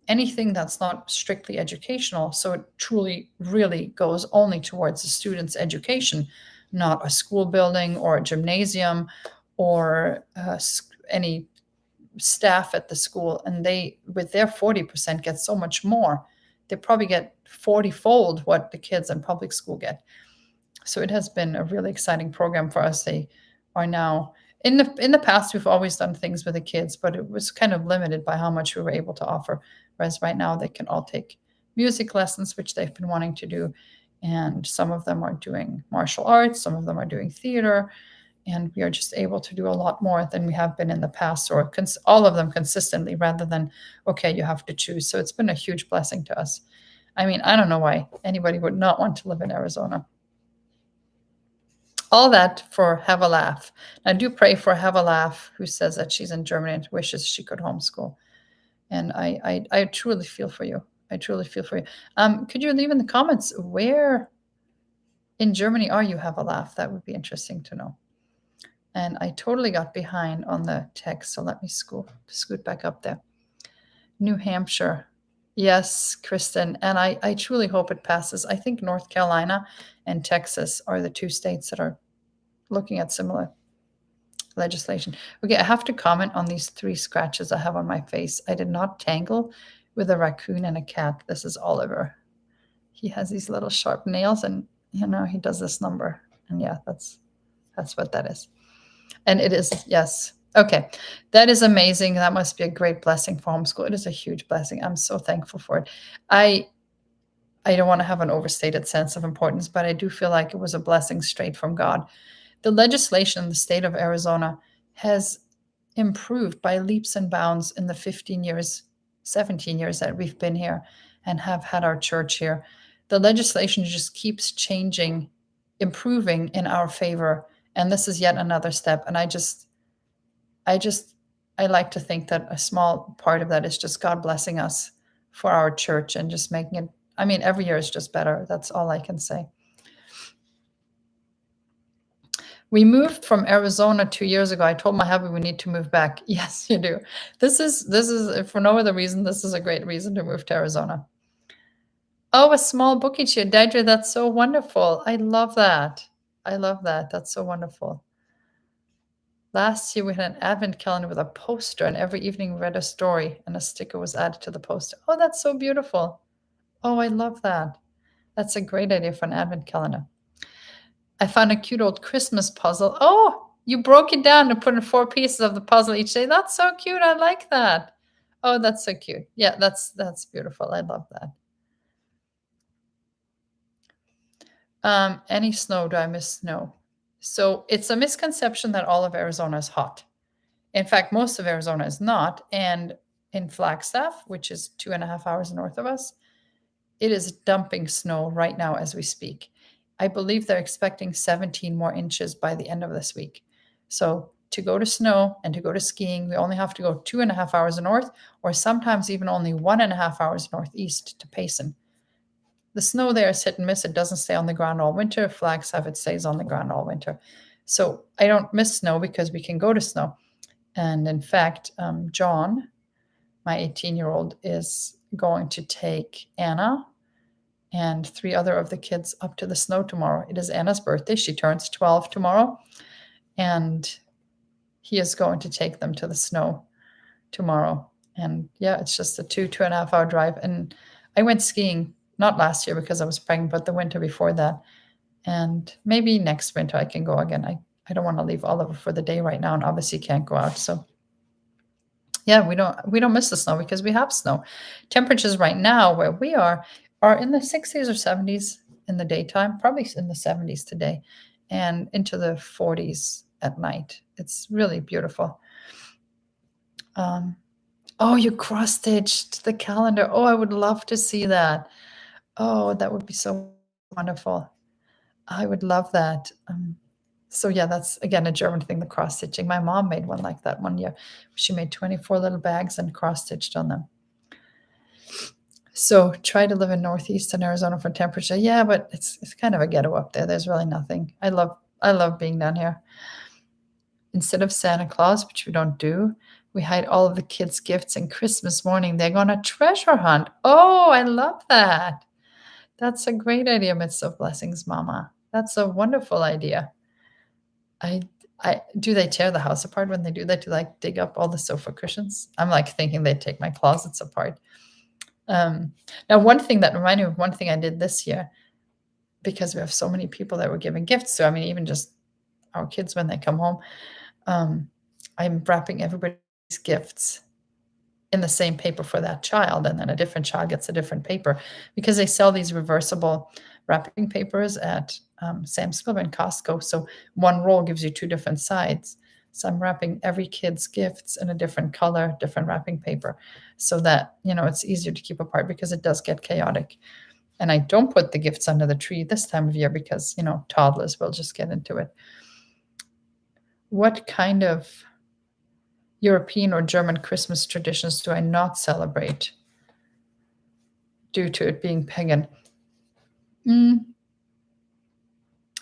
anything that's not strictly educational. So it truly, really goes only towards the student's education, not a school building or a gymnasium or any staff at the school. And they, with their 40%, get so much more. They probably get 40-fold what the kids in public school get. So it has been a really exciting program for us. They are now, in the past, we've always done things with the kids, but it was kind of limited by how much we were able to offer. Whereas right now they can all take music lessons, which they've been wanting to do. And some of them are doing martial arts, some of them are doing theater, and we are just able to do a lot more than we have been in the past, or all of them consistently, rather than, okay, you have to choose. So it's been a huge blessing to us. I mean, I don't know why anybody would not want to live in Arizona. All that for Have a Laugh. I do pray for Have a Laugh, who says that she's in Germany and wishes she could homeschool. And I truly feel for you. I truly feel for you. Could you leave in the comments where in Germany are you? Have a Laugh. That would be interesting to know. And I totally got behind on the text, so let me scoot back up there. New Hampshire. Yes, Kristen. And I truly hope it passes. I think North Carolina and Texas are the two states that are looking at similar legislation. Okay, I have to comment on these 3 scratches I have on my face. I did not tangle with a raccoon and a cat. This is Oliver. he has these little sharp nails, and he does this number. And yeah, that's what that is. And it is, yes. Okay. That is amazing. That must be a great blessing for homeschool. It is a huge blessing. I'm so thankful for it. I don't want to have an overstated sense of importance, but I do feel like it was a blessing straight from God. The legislation in the state of Arizona has improved by leaps and bounds in the 15 years, 17 years that we've been here and have had our church here. The legislation just keeps changing, improving in our favor. And this is yet another step. And I like to think that a small part of that is just God blessing us for our church and just making it, I mean, every year is just better. That's all I can say. We moved from Arizona 2 years ago. I told my hubby we need to move back. Yes, you do. This is for no other reason. This is a great reason to move to Arizona. Oh, a small book each year. Deidre, that's so wonderful. I love that. I love that. That's so wonderful. Last year we had an advent calendar with a poster, and every evening we read a story and a sticker was added to the poster. Oh, that's so beautiful. Oh, I love that. That's a great idea for an advent calendar. I found a cute old Christmas puzzle. Oh, you broke it down and put in 4 pieces of the puzzle each day. That's so cute. I like that. Oh, that's so cute. Yeah, that's beautiful. I love that. Any snow? Do I miss snow? So it's a misconception that all of Arizona is hot. In fact, most of Arizona is not. And in Flagstaff, which is 2.5 hours north of us, it is dumping snow right now as we speak. I believe they're expecting 17 more inches by the end of this week. So to go to snow and to go to skiing, we only have to go 2.5 hours north, or sometimes even only 1.5 hours northeast to Payson. The snow there is hit and miss. It doesn't stay on the ground all winter. Flagstaff, it stays on the ground all winter. So I don't miss snow because we can go to snow. And in fact, John, my 18-year-old, is going to take Anna and 3 other of the kids up to the snow tomorrow. It is Anna's birthday. She turns 12 tomorrow. And he is going to take them to the snow tomorrow. And yeah, it's just a 2.5 hour drive. And I went skiing, not last year because I was pregnant, but the winter before that. And maybe next winter I can go again. I don't want to leave Oliver for the day right now, and obviously can't go out. So yeah, we don't miss the snow because we have snow. Temperatures right now where we are in the 60s or 70s in the daytime, probably in the 70s today, and into the 40s at night. It's really beautiful. Oh, you cross-stitched the calendar. Oh, I would love to see that. Oh, that would be so wonderful. I would love that. So yeah, that's again a German thing, the cross stitching. My mom made one like that one year. She made 24 little bags and cross stitched on them. So try to live in northeastern Arizona for temperature. Yeah, but it's kind of a ghetto up there. There's really nothing. I love being down here. Instead of Santa Claus, which we don't do, we hide all of the kids' gifts, and Christmas morning they're going to treasure hunt. Oh, I love that. That's a great idea, Midst of Blessings, Mama. That's a wonderful idea. I do they tear the house apart when they do that, to like dig up all the sofa cushions? I'm like thinking they'd take my closets apart. Now, one thing that reminded me of one thing I did this year, because we have so many people that were giving gifts to, I mean, even just our kids when they come home, I'm wrapping everybody's gifts in the same paper for that child, and then a different child gets a different paper, because they sell these reversible wrapping papers at Sam's Club and Costco. So one roll gives you 2 different sides. So I'm wrapping every kid's gifts in a different color, different wrapping paper, so that, it's easier to keep apart, because it does get chaotic. And I don't put the gifts under the tree this time of year because, toddlers will just get into it. What kind of European or German Christmas traditions do I not celebrate due to it being pagan?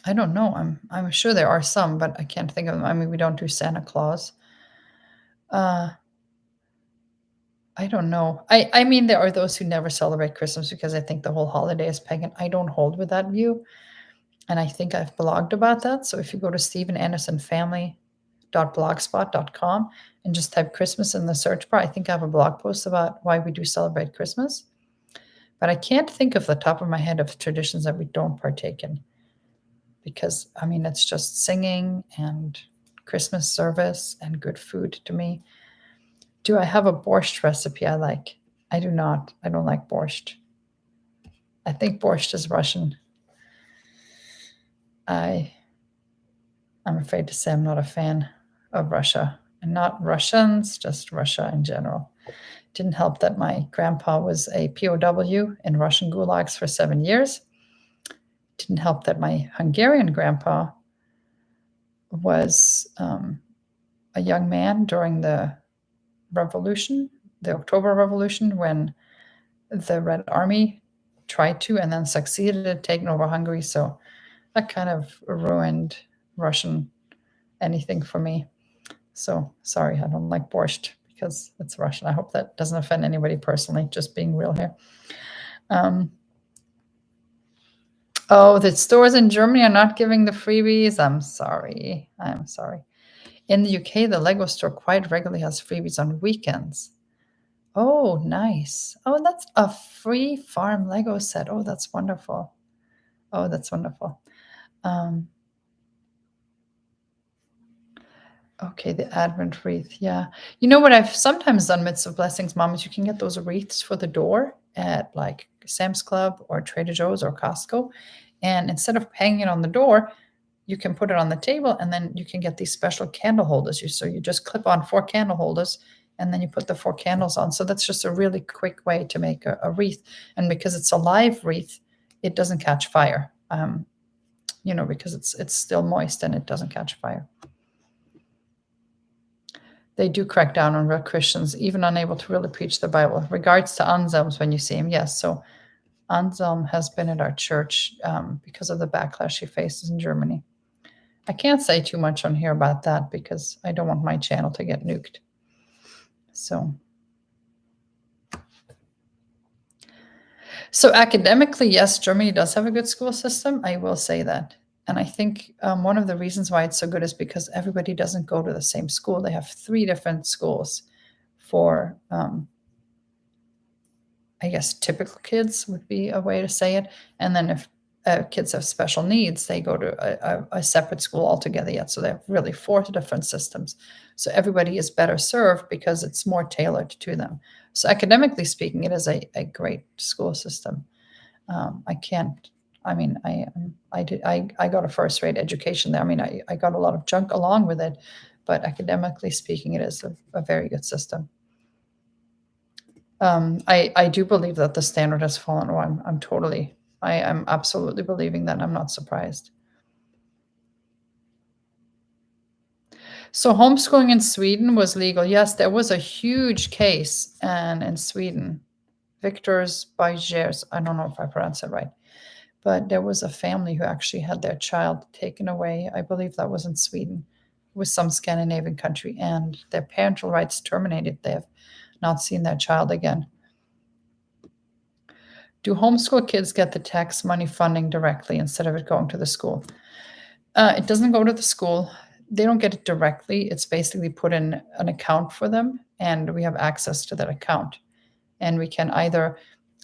I don't know. I'm sure there are some, but I can't think of them. I mean, we don't do Santa Claus. I don't know. I mean, there are those who never celebrate Christmas because I think the whole holiday is pagan. I don't hold with that view. And I think I've blogged about that. So if you go to StephenAndersonFamily.blogspot.com and just type Christmas in the search bar, I think I have a blog post about why we do celebrate Christmas. But I can't think off the top of my head of traditions that we don't partake in. Because, I mean, it's just singing and Christmas service and good food to me. Do I have a borscht recipe I like? I do not. I don't like borscht. I think borscht is Russian. I'm afraid to say I'm not a fan of Russia. And not Russians, just Russia in general. Didn't help that my grandpa was a POW in Russian gulags for 7 years. Didn't help that my Hungarian grandpa was a young man during the revolution, the October Revolution, when the Red Army tried to and then succeeded at taking over Hungary. So that kind of ruined Russian anything for me. So sorry, I don't like borscht because it's Russian. I hope that doesn't offend anybody personally, just being real here. Oh, the stores in Germany are not giving the freebies. I'm sorry. In the UK, the Lego store quite regularly has freebies on weekends. Oh, nice. Oh, that's a free farm Lego set. Oh, that's wonderful. Okay, the Advent wreath. Yeah. You know what I've sometimes done, Midst of Blessings, Mom, is you can get those wreaths for the door at like Sam's Club or Trader Joe's or Costco. And instead of hanging it on the door, you can put it on the table, and then you can get these special candle holders. So you just clip on 4 candle holders, and then you put the 4 candles on. So that's just a really quick way to make a wreath. And because it's a live wreath, it doesn't catch fire. Because it's still moist and it doesn't catch fire. They do crack down on real Christians, even unable to really preach the Bible. Regards to Anselm's when you see him. Yes, so Anselm has been at our church because of the backlash he faces in Germany. I can't say too much on here about that because I don't want my channel to get nuked. So academically, yes, Germany does have a good school system. I will say that. And I think one of the reasons why it's so good is because everybody doesn't go to the same school. They have 3 different schools for, I guess, typical kids would be a way to say it. And then if kids have special needs, they go to a separate school altogether yet. So they have really 4 different systems. So everybody is better served because it's more tailored to them. So academically speaking, it is a great school system. I got a first-rate education there. I mean, I got a lot of junk along with it, but academically speaking, it is a very good system. I do believe that the standard has fallen. I am absolutely believing that. I'm not surprised. So homeschooling in Sweden was legal. Yes, there was a huge case in Sweden. Victor's Bajers, I don't know if I pronounced it right, but there was a family who actually had their child taken away. I believe that was in Sweden, with some Scandinavian country, and their parental rights terminated. They have not seen their child again. Do homeschool kids get the tax money funding directly instead of it going to the school? It doesn't go to the school. They don't get it directly. It's basically put in an account for them, and we have access to that account. And we can either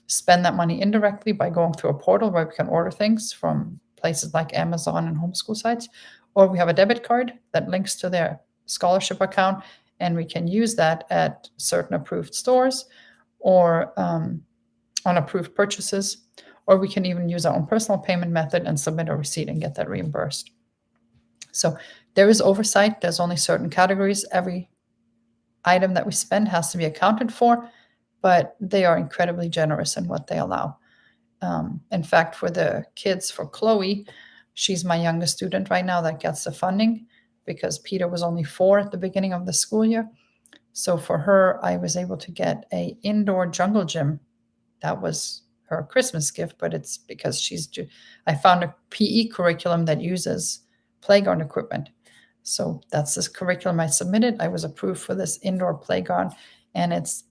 spend that money indirectly by going through a portal where we can order things from places like Amazon and homeschool sites, or we have a debit card that links to their scholarship account, and we can use that at certain approved stores or on approved purchases, or we can even use our own personal payment method and submit a receipt and get that reimbursed. So there is oversight. There's only certain categories. Every item that we spend has to be accounted for, but they are incredibly generous in what they allow. In fact, for the kids, for Chloe, she's my youngest student right now that gets the funding because Peter was only 4 at the beginning of the school year. So for her, I was able to get an indoor jungle gym. That was her Christmas gift, but it's because I found a PE curriculum that uses playground equipment. So that's this curriculum I submitted. I was approved for this indoor playground, and it's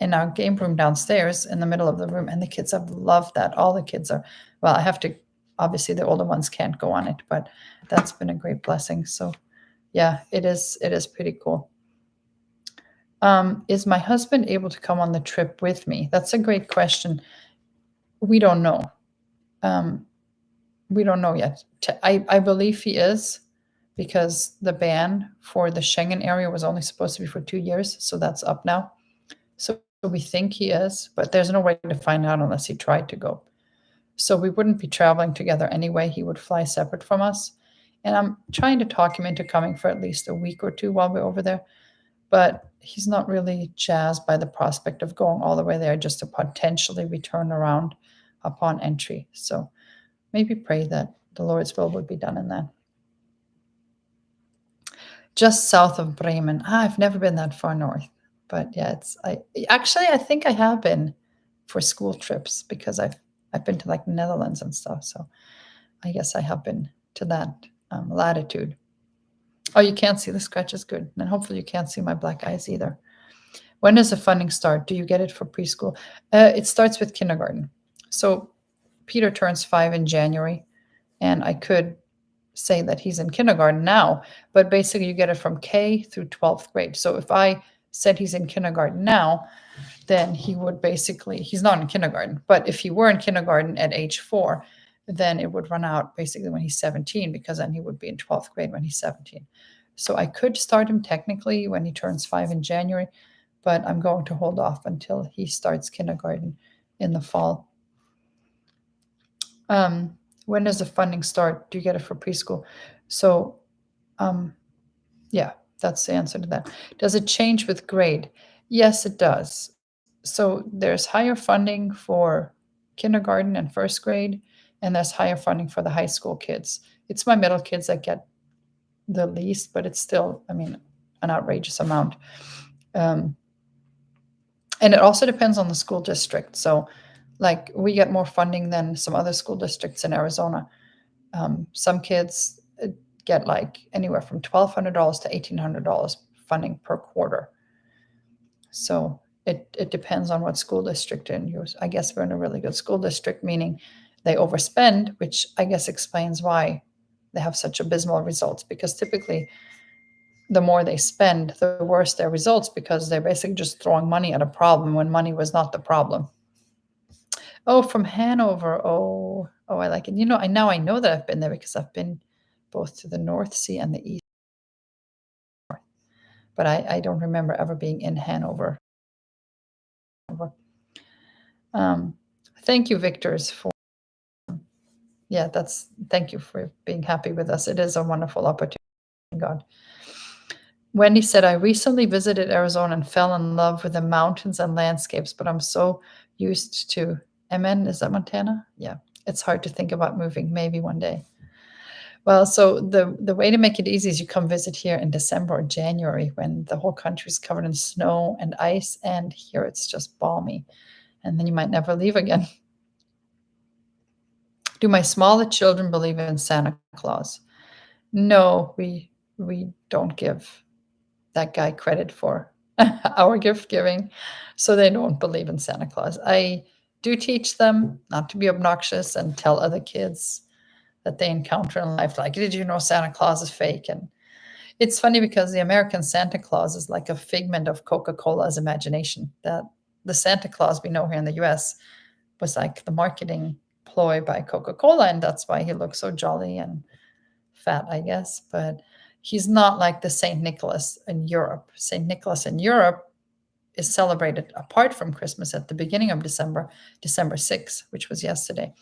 in our game room downstairs in the middle of the room. And the kids have loved that. All the kids are, well, obviously the older ones can't go on it, but that's been a great blessing. So yeah, it is pretty cool. Is my husband able to come on the trip with me? That's a great question. We don't know. We don't know yet. I believe he is, because the ban for the Schengen area was only supposed to be for 2 years, so that's up now. So we think he is, but there's no way to find out unless he tried to go. So we wouldn't be traveling together anyway. He would fly separate from us. And I'm trying to talk him into coming for at least a week or two while we're over there. But he's not really jazzed by the prospect of going all the way there just to potentially return around upon entry. So maybe pray that the Lord's will would be done in that. Just south of Bremen. I've never been that far north, but yeah, I think I have been for school trips, because I've been to like Netherlands and stuff. So I guess I have been to that latitude. Oh, you can't see the scratches. Good. And hopefully you can't see my black eyes either. When does the funding start? Do you get it for preschool? It starts with kindergarten. So Peter turns 5 in January, and I could say that he's in kindergarten now, but basically you get it from K through 12th grade. So if I said he's in kindergarten now, then he would basically, he's not in kindergarten, but if he were in kindergarten at age 4, then it would run out basically when he's 17, because then he would be in 12th grade when he's 17. So I could start him technically when he turns 5 in January, but I'm going to hold off until he starts kindergarten in the fall. When does the funding start? Do you get it for preschool? So, yeah, that's the answer to that. Does it change with grade? Yes, it does. So there's higher funding for kindergarten and first grade, and there's higher funding for the high school kids. It's my middle kids that get the least, but it's still, I mean, an outrageous amount. And it also depends on the school district. So, like, we get more funding than some other school districts in Arizona. Some kids get like anywhere from $1,200 to $1,800 funding per quarter. So it depends on what school district in you. I guess we're in a really good school district, meaning they overspend, which I guess explains why they have such abysmal results, because typically the more they spend, the worse their results, because they're basically just throwing money at a problem when money was not the problem. Oh, from Hanover. Oh, I like it. I know that I've been there, because I've been both to the North Sea and the East. But I don't remember ever being in Hanover. Thank you, Victors, for thank you for being happy with us. It is a wonderful opportunity. God. Wendy said, I recently visited Arizona and fell in love with the mountains and landscapes, but I'm so used to MN. Is that Montana? Yeah. It's hard to think about moving. Maybe one day. Well, so the way to make it easy is you come visit here in December or January, when the whole country is covered in snow and ice, and here it's just balmy. And then you might never leave again. Do my smaller children believe in Santa Claus? No, we don't give that guy credit for our gift giving, so they don't believe in Santa Claus. I do teach them not to be obnoxious and tell other kids that they encounter in life, like, did you know Santa Claus is fake? And it's funny, because the American Santa Claus is like a figment of Coca-Cola's imagination. That the Santa Claus we know here in the US was like the marketing ploy by Coca-Cola, and that's why he looks so jolly and fat, I guess. But he's not like the Saint Nicholas in Europe. Saint Nicholas in Europe is celebrated apart from Christmas at the beginning of December 6th, which was yesterday.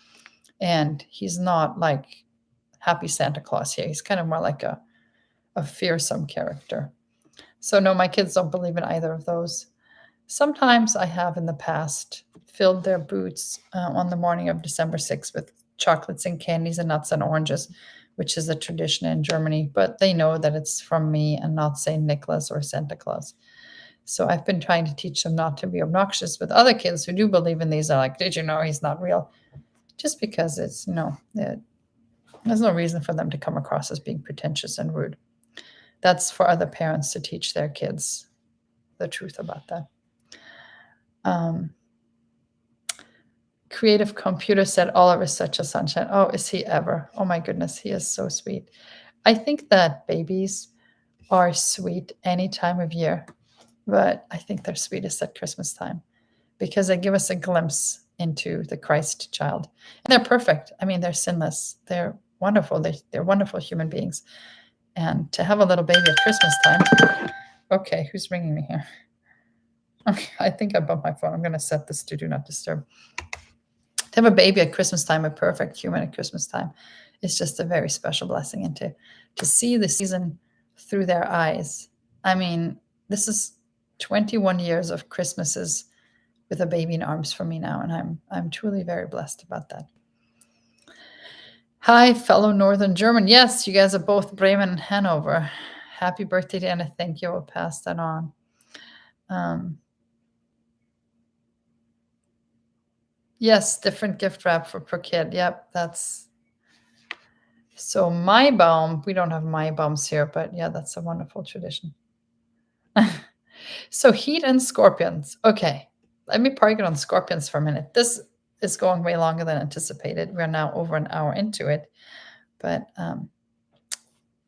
And he's not like Happy Santa Claus here. He's kind of more like a fearsome character. So no, my kids don't believe in either of those. Sometimes I have in the past filled their boots on the morning of December 6th with chocolates and candies and nuts and oranges, which is a tradition in Germany, but they know that it's from me and not St. Nicholas or Santa Claus. So I've been trying to teach them not to be obnoxious with other kids who do believe in these. Are like, did you know he's not real? Just because it's, there's no reason for them to come across as being pretentious and rude. That's for other parents to teach their kids the truth about that. Creative Computer said, Oliver is such a sunshine. Oh, is he ever? Oh my goodness, he is so sweet. I think that babies are sweet any time of year, but I think they're sweetest at Christmas time, because they give us a glimpse into the Christ child. And they're perfect. I mean, they're sinless. They're wonderful. They're wonderful human beings. And to have a little baby at Christmas time. Okay, who's ringing me here? Okay, I think I bumped my phone. I'm going to set this to do not disturb. To have a baby at Christmas time, a perfect human at Christmas time, is just a very special blessing. And to see the season through their eyes. I mean, this is 21 years of Christmases with a baby in arms for me now, and I'm truly very blessed about that. Hi, fellow Northern German. Yes, you guys are both Bremen and Hanover. Happy birthday to Anna. Thank you. I'll pass that on. Yes, different gift wrap for per kid. Yep, that's so Maibaum. We don't have Maibaums here, but yeah, that's a wonderful tradition. So heat and scorpions. Okay, let me park it on scorpions for a minute. This is going way longer than anticipated. We're now over an hour into it, but the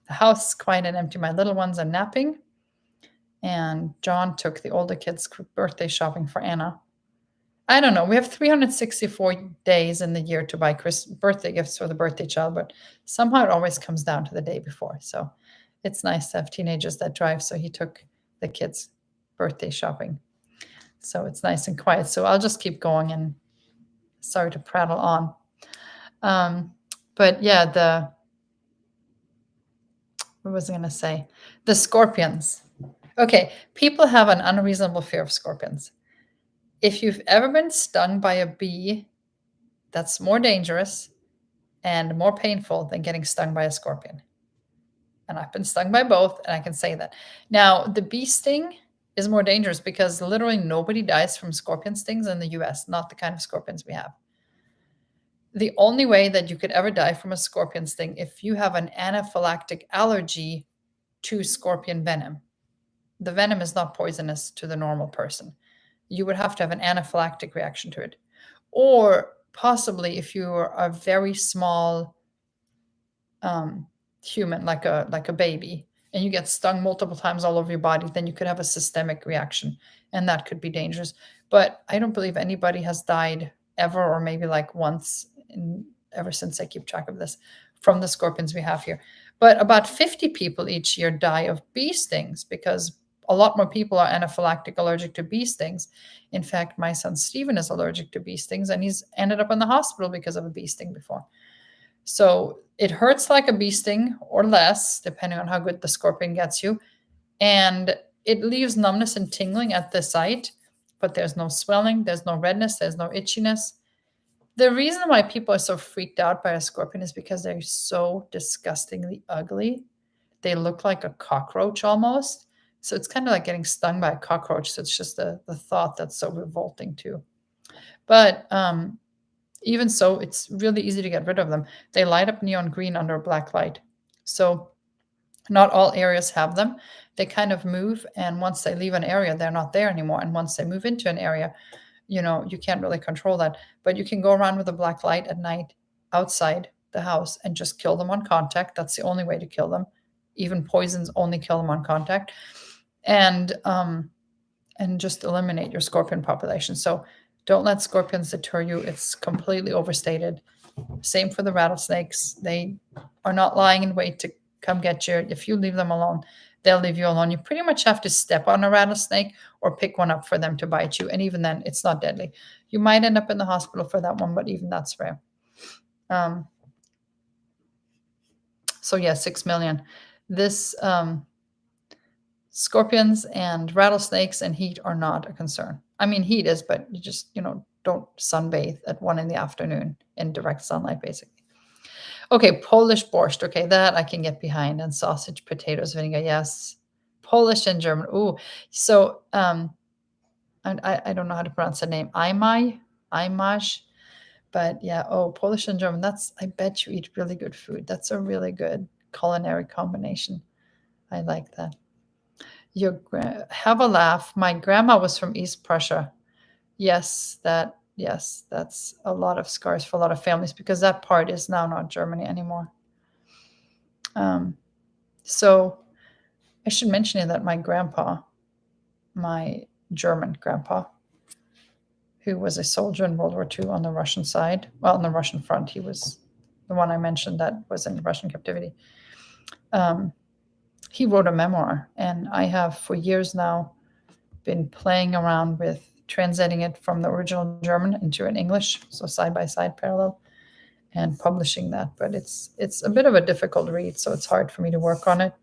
house is quiet and empty. My little ones are napping, and John took the older kids birthday shopping for Anna. I don't know. We have 364 days in the year to buy birthday gifts for the birthday child, but somehow it always comes down to the day before. So it's nice to have teenagers that drive. So he took the kids birthday shopping. So it's nice and quiet. So I'll just keep going, and sorry to prattle on. But yeah, what was I going to say? The scorpions. Okay, people have an unreasonable fear of scorpions. If you've ever been stung by a bee, that's more dangerous and more painful than getting stung by a scorpion. And I've been stung by both, and I can say that. Now, the bee sting is more dangerous because literally nobody dies from scorpion stings in the US, not the kind of scorpions we have. The only way that you could ever die from a scorpion sting if you have an anaphylactic allergy to scorpion venom. The venom is not poisonous to the normal person. You would have to have an anaphylactic reaction to it. Or possibly if you're a very small human, like a baby, and you get stung multiple times all over your body, then you could have a systemic reaction, and that could be dangerous. But I don't believe anybody has died ever, or maybe like once ever since I keep track of this, from the scorpions we have here. But about 50 people each year die of bee stings because a lot more people are anaphylactic allergic to bee stings. In fact, my son Stephen is allergic to bee stings, and he's ended up in the hospital because of a bee sting before. So it hurts like a bee sting or less, depending on how good the scorpion gets you. And it leaves numbness and tingling at the site, but there's no swelling, there's no redness, there's no itchiness. The reason why people are so freaked out by a scorpion is because they're so disgustingly ugly. They look like a cockroach almost. So it's kind of like getting stung by a cockroach. So it's just the thought that's so revolting too. But even so, it's really easy to get rid of them. They light up neon green under a black light. So not all areas have them. They kind of move, and once they leave an area, they're not there anymore. And once they move into an area, you can't really control that. But you can go around with a black light at night outside the house and just kill them on contact. That's the only way to kill them. Even poisons only kill them on contact. And just eliminate your scorpion population. So don't let scorpions deter you. It's completely overstated. Same for the rattlesnakes. They are not lying in wait to come get you. If you leave them alone, they'll leave you alone. You pretty much have to step on a rattlesnake or pick one up for them to bite you. And even then, it's not deadly. You might end up in the hospital for that one, but even that's rare. So yeah, 6 million. This scorpions and rattlesnakes and heat are not a concern. I mean, heat is, but you just, don't sunbathe at 1 p.m. in direct sunlight, basically. Okay, Polish borscht. Okay, that I can get behind. And sausage, potatoes, vinegar. Yes. Polish and German. Ooh. So I don't know how to pronounce the name. Imaj. But yeah, Polish and German. I bet you eat really good food. That's a really good culinary combination. I like that. Have a laugh. My grandma was from East Prussia. Yes, that's a lot of scars for a lot of families because that part is now not Germany anymore. So I should mention that my grandpa, my German grandpa, who was a soldier in World War II on the Russian side. Well, on the Russian front, he was the one I mentioned that was in Russian captivity. He wrote a memoir, and I have for years now been playing around with translating it from the original German into an English, so side by side parallel, and publishing that. But it's a bit of a difficult read, so it's hard for me to work on it.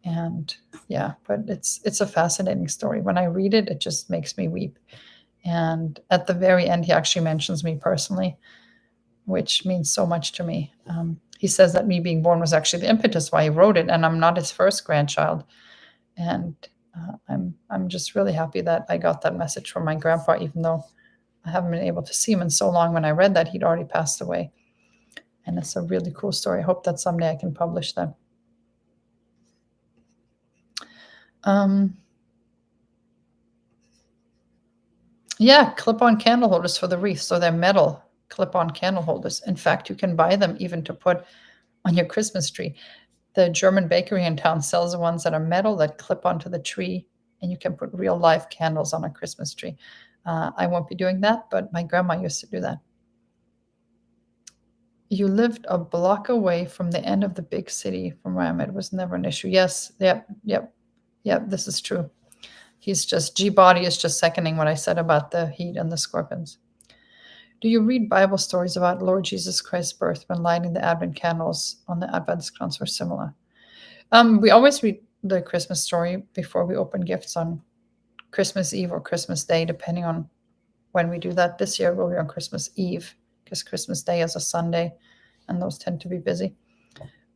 And yeah, but it's a fascinating story. When I read it, it just makes me weep. And at the very end, he actually mentions me personally, which means so much to me. He says that me being born was actually the impetus why he wrote it, and I'm not his first grandchild. And I'm just really happy that I got that message from my grandpa, even though I haven't been able to see him in so long. When I read that, he'd already passed away. And it's a really cool story. I hope that someday I can publish that. Yeah, clip-on candle holders for the wreath. So they're metal clip-on candle holders. In fact, you can buy them even to put on your Christmas tree. The German bakery in town sells the ones that are metal that clip onto the tree, and you can put real live candles on a Christmas tree. I won't be doing that, but my grandma used to do that. You lived a block away from the end of the big city from where I'm at. It was never an issue. Yes, yep, this is true. G-Body is just seconding what I said about the heat and the scorpions. Do you read Bible stories about Lord Jesus Christ's birth when lighting the Advent candles on the Adventskrans or similar? We always read the Christmas story before we open gifts on Christmas Eve or Christmas Day, depending on when we do that. This year will be on Christmas Eve because Christmas Day is a Sunday, and those tend to be busy.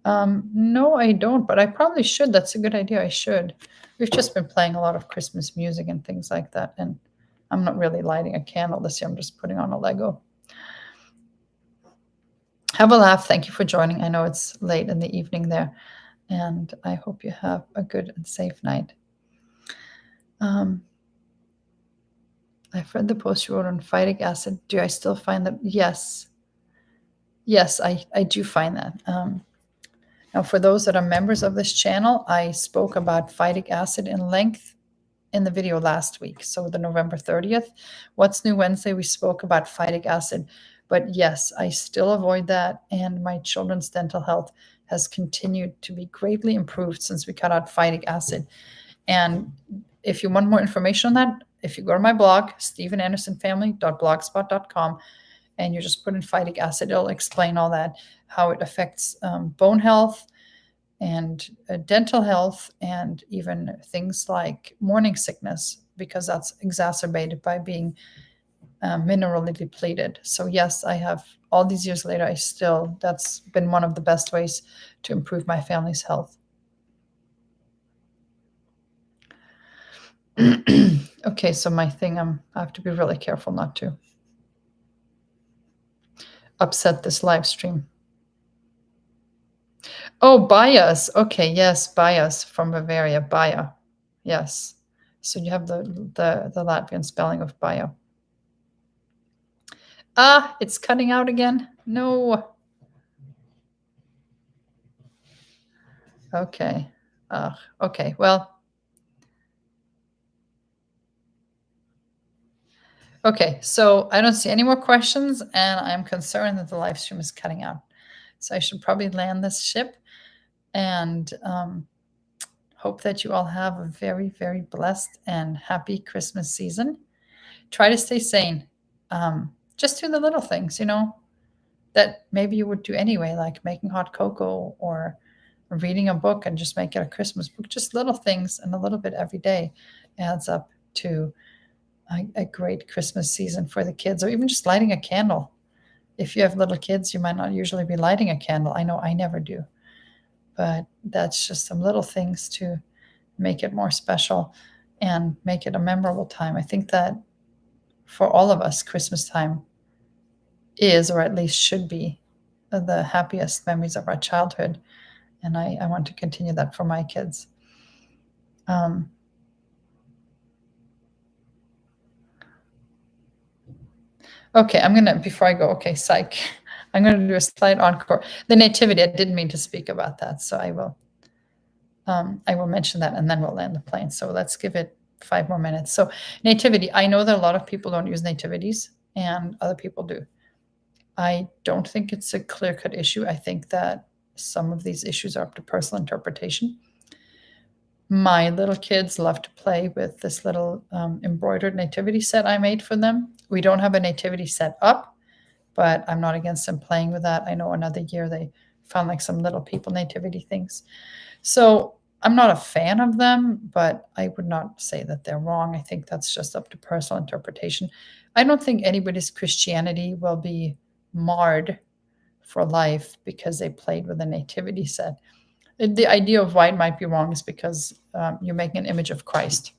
No, I don't, but I probably should. That's a good idea. I should. We've just been playing a lot of Christmas music and things like that, and I'm not really lighting a candle this year. I'm just putting on a Lego. Have a laugh. Thank you for joining. I know it's late in the evening there, and I hope you have a good and safe night. I've read the post you wrote on phytic acid. Do I still find that? Yes, I do find that. Now, for those that are members of this channel, I spoke about phytic acid in length in the video last week, so the November 30th. What's New Wednesday, we spoke about phytic acid. But yes, I still avoid that, and my children's dental health has continued to be greatly improved since we cut out phytic acid. And if you want more information on that, if you go to my blog, stephenandersonfamily.blogspot.com, and you just put in phytic acid, it'll explain all that, how it affects bone health and dental health, and even things like morning sickness, because that's exacerbated by being minerally depleted. So yes, I have, all these years later, that's been one of the best ways to improve my family's health. Okay, so my thing, I have to be really careful not to upset this live stream. Oh, Bias. Okay, yes, Bias from Bavaria, Baja. Yes. So you have the Latvian spelling of bio. Ah, it's cutting out again. No. Okay. Okay, well. Okay, so I don't see any more questions, and I'm concerned that the live stream is cutting out. So I should probably land this ship, and hope that you all have a very, very blessed and happy Christmas season. Try to stay sane. Just do the little things, that maybe you would do anyway, like making hot cocoa or reading a book and just make it a Christmas book. Just little things, and a little bit every day adds up to a great Christmas season for the kids, or even just lighting a candle. If you have little kids, you might not usually be lighting a candle. I know I never do, but that's just some little things to make it more special and make it a memorable time. I think that for all of us, Christmas time is, or at least should be, the happiest memories of our childhood. And I want to continue that for my kids. Okay, before I go, okay, psych. I'm going to do a slide encore. The nativity, I didn't mean to speak about that, so I will mention that, and then we'll land the plane. So let's give it 5 more minutes. So nativity, I know that a lot of people don't use nativities and other people do. I don't think it's a clear-cut issue. I think that some of these issues are up to personal interpretation. My little kids love to play with this little embroidered nativity set I made for them. We don't have a nativity set up, but I'm not against them playing with that. I know another year they found like some little people nativity things. So I'm not a fan of them, but I would not say that they're wrong. I think that's just up to personal interpretation. I don't think anybody's Christianity will be marred for life because they played with a nativity set. The idea of why it might be wrong is because you're making an image of Christ.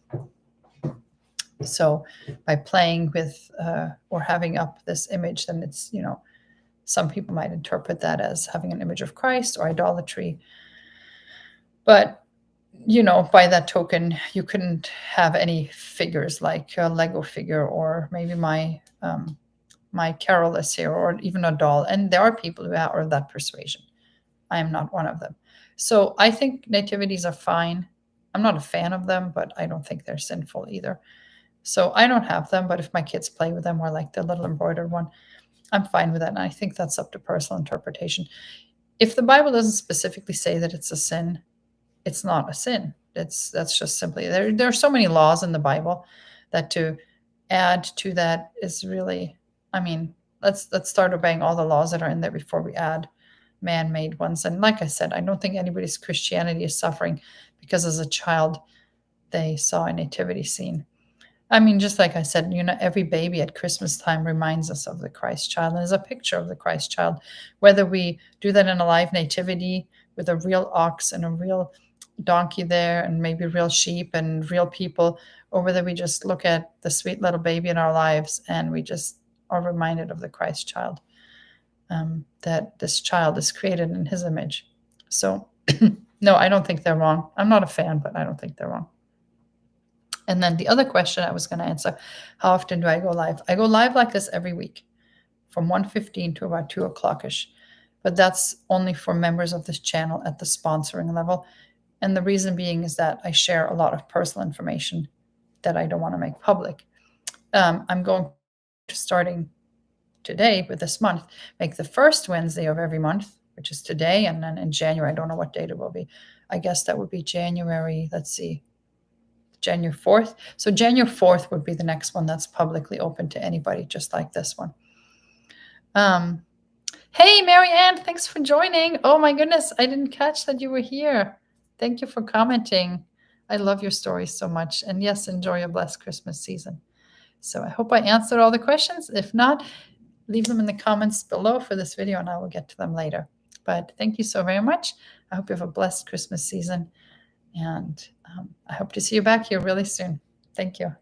So by playing with or having up this image, then it's, some people might interpret that as having an image of Christ or idolatry. But, by that token, you couldn't have any figures like a Lego figure or maybe my carol is here or even a doll. And there are people who are of that persuasion. I am not one of them. So I think nativities are fine. I'm not a fan of them, but I don't think they're sinful either. So I don't have them, but if my kids play with them or like the little embroidered one, I'm fine with that. And I think that's up to personal interpretation. If the Bible doesn't specifically say that it's a sin, it's not a sin. That's just simply, there are so many laws in the Bible that to add to that is really, let's start obeying all the laws that are in there before we add man-made ones. And like I said, I don't think anybody's Christianity is suffering because as a child they saw a nativity scene. Just like I said, every baby at Christmas time reminds us of the Christ child and is a picture of the Christ child. Whether we do that in a live nativity with a real ox and a real donkey there and maybe real sheep and real people, or whether we just look at the sweet little baby in our lives and we just are reminded of the Christ child. That this child is created in his image. So no, I don't think they're wrong. I'm not a fan, but I don't think they're wrong. And then the other question I was going to answer, how often do I go live? I go live like this every week from 1:15 to about 2 o'clock-ish. But that's only for members of this channel at the sponsoring level. And the reason being is that I share a lot of personal information that I don't want to make public. I'm going to, starting today with this month, make the first Wednesday of every month, which is today, and then in January, I don't know what date it will be. I guess that would be January, January 4th. So January 4th would be the next one that's publicly open to anybody, just like this one. Hey, Mary Ann, thanks for joining. Oh my goodness, I didn't catch that you were here. Thank you for commenting. I love your stories so much. And yes, enjoy a blessed Christmas season. So I hope I answered all the questions. If not, leave them in the comments below for this video and I will get to them later. But thank you so very much. I hope you have a blessed Christmas season. And I hope to see you back here really soon. Thank you.